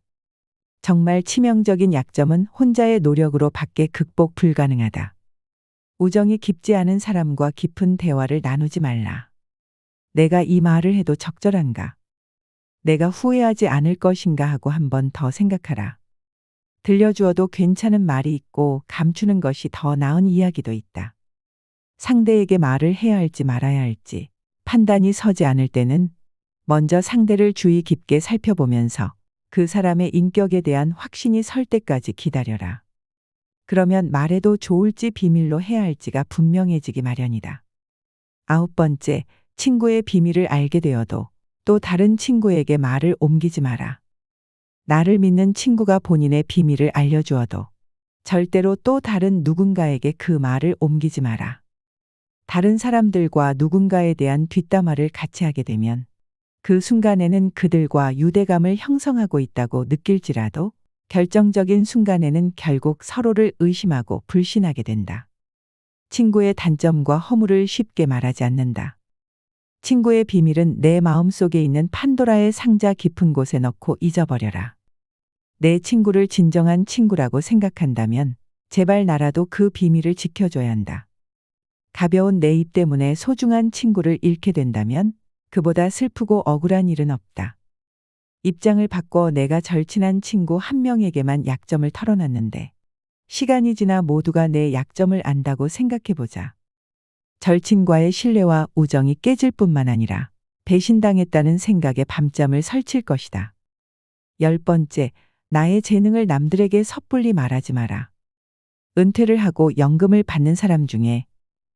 정말 치명적인 약점은 혼자의 노력으로 밖에 극복 불가능하다. 우정이 깊지 않은 사람과 깊은 대화를 나누지 말라. 내가 이 말을 해도 적절한가? 내가 후회하지 않을 것인가 하고 한 번 더 생각하라. 들려주어도 괜찮은 말이 있고 감추는 것이 더 나은 이야기도 있다. 상대에게 말을 해야 할지 말아야 할지 판단이 서지 않을 때는 먼저 상대를 주의 깊게 살펴보면서 그 사람의 인격에 대한 확신이 설 때까지 기다려라. 그러면 말해도 좋을지 비밀로 해야 할지가 분명해지기 마련이다. 9번째, 친구의 비밀을 알게 되어도 또 다른 친구에게 말을 옮기지 마라. 나를 믿는 친구가 본인의 비밀을 알려주어도 절대로 또 다른 누군가에게 그 말을 옮기지 마라. 다른 사람들과 누군가에 대한 뒷담화를 같이 하게 되면 그 순간에는 그들과 유대감을 형성하고 있다고 느낄지라도 결정적인 순간에는 결국 서로를 의심하고 불신하게 된다. 친구의 단점과 허물을 쉽게 말하지 않는다. 친구의 비밀은 내 마음속에 있는 판도라의 상자 깊은 곳에 넣고 잊어버려라. 내 친구를 진정한 친구라고 생각한다면 제발 나라도 그 비밀을 지켜줘야 한다. 가벼운 내 입 때문에 소중한 친구를 잃게 된다면 그보다 슬프고 억울한 일은 없다. 입장을 바꿔 내가 절친한 친구 한 명에게만 약점을 털어놨는데 시간이 지나 모두가 내 약점을 안다고 생각해보자. 절친과의 신뢰와 우정이 깨질 뿐만 아니라 배신당했다는 생각에 밤잠을 설칠 것이다. 10번째, 나의 재능을 남들에게 섣불리 말하지 마라. 은퇴를 하고 연금을 받는 사람 중에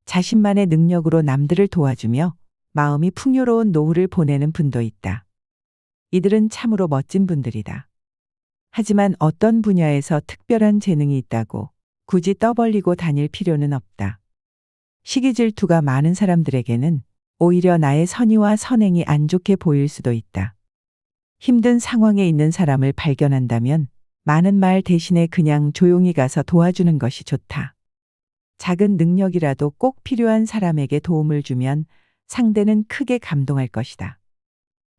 자신만의 능력으로 남들을 도와주며 마음이 풍요로운 노후를 보내는 분도 있다. 이들은 참으로 멋진 분들이다. 하지만 어떤 분야에서 특별한 재능이 있다고 굳이 떠벌리고 다닐 필요는 없다. 시기 질투가 많은 사람들에게는 오히려 나의 선의와 선행이 안 좋게 보일 수도 있다. 힘든 상황에 있는 사람을 발견한다면 많은 말 대신에 그냥 조용히 가서 도와주는 것이 좋다. 작은 능력이라도 꼭 필요한 사람에게 도움을 주면 상대는 크게 감동할 것이다.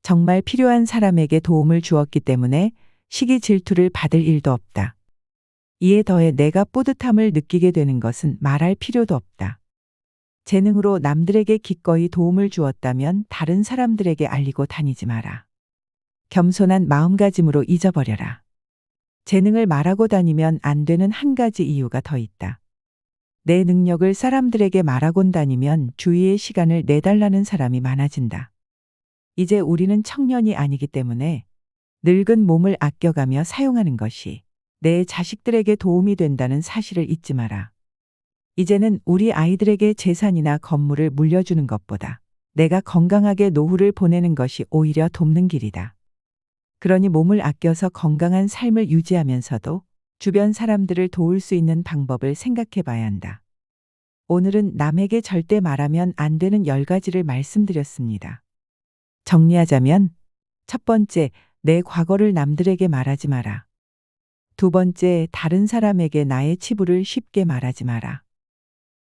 정말 필요한 사람에게 도움을 주었기 때문에 시기 질투를 받을 일도 없다. 이에 더해 내가 뿌듯함을 느끼게 되는 것은 말할 필요도 없다. 재능으로 남들에게 기꺼이 도움을 주었다면 다른 사람들에게 알리고 다니지 마라. 겸손한 마음가짐으로 잊어버려라. 재능을 말하고 다니면 안 되는 한 가지 이유가 더 있다. 내 능력을 사람들에게 말하곤 다니면 주위의 시간을 내달라는 사람이 많아진다. 이제 우리는 청년이 아니기 때문에 늙은 몸을 아껴가며 사용하는 것이 내 자식들에게 도움이 된다는 사실을 잊지 마라. 이제는 우리 아이들에게 재산이나 건물을 물려주는 것보다 내가 건강하게 노후를 보내는 것이 오히려 돕는 길이다. 그러니 몸을 아껴서 건강한 삶을 유지하면서도 주변 사람들을 도울 수 있는 방법을 생각해 봐야 한다. 오늘은 남에게 절대 말하면 안 되는 10가지를 말씀드렸습니다. 정리하자면, 첫 번째, 내 과거를 남들에게 말하지 마라. 두 번째, 다른 사람에게 나의 치부를 쉽게 말하지 마라.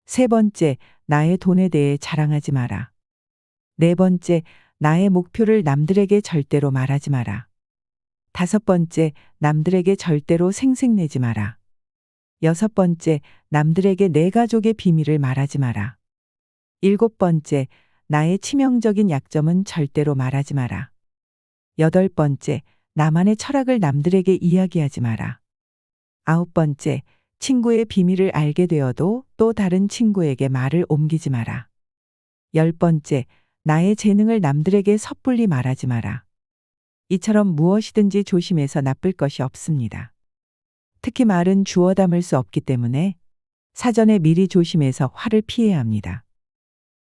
세 번째, 나의 돈에 대해 자랑하지 마라. 네 번째, 나의 목표를 남들에게 절대로 말하지 마라. 다섯 번째, 남들에게 절대로 생색내지 마라. 여섯 번째, 남들에게 내 가족의 비밀을 말하지 마라. 일곱 번째, 나의 치명적인 약점은 절대로 말하지 마라. 여덟 번째, 나만의 철학을 남들에게 이야기하지 마라. 아홉 번째, 친구의 비밀을 알게 되어도 또 다른 친구에게 말을 옮기지 마라. 열 번째, 나의 재능을 남들에게 섣불리 말하지 마라. 이처럼 무엇이든지 조심해서 나쁠 것이 없습니다. 특히 말은 주워 담을 수 없기 때문에 사전에 미리 조심해서 화를 피해야 합니다.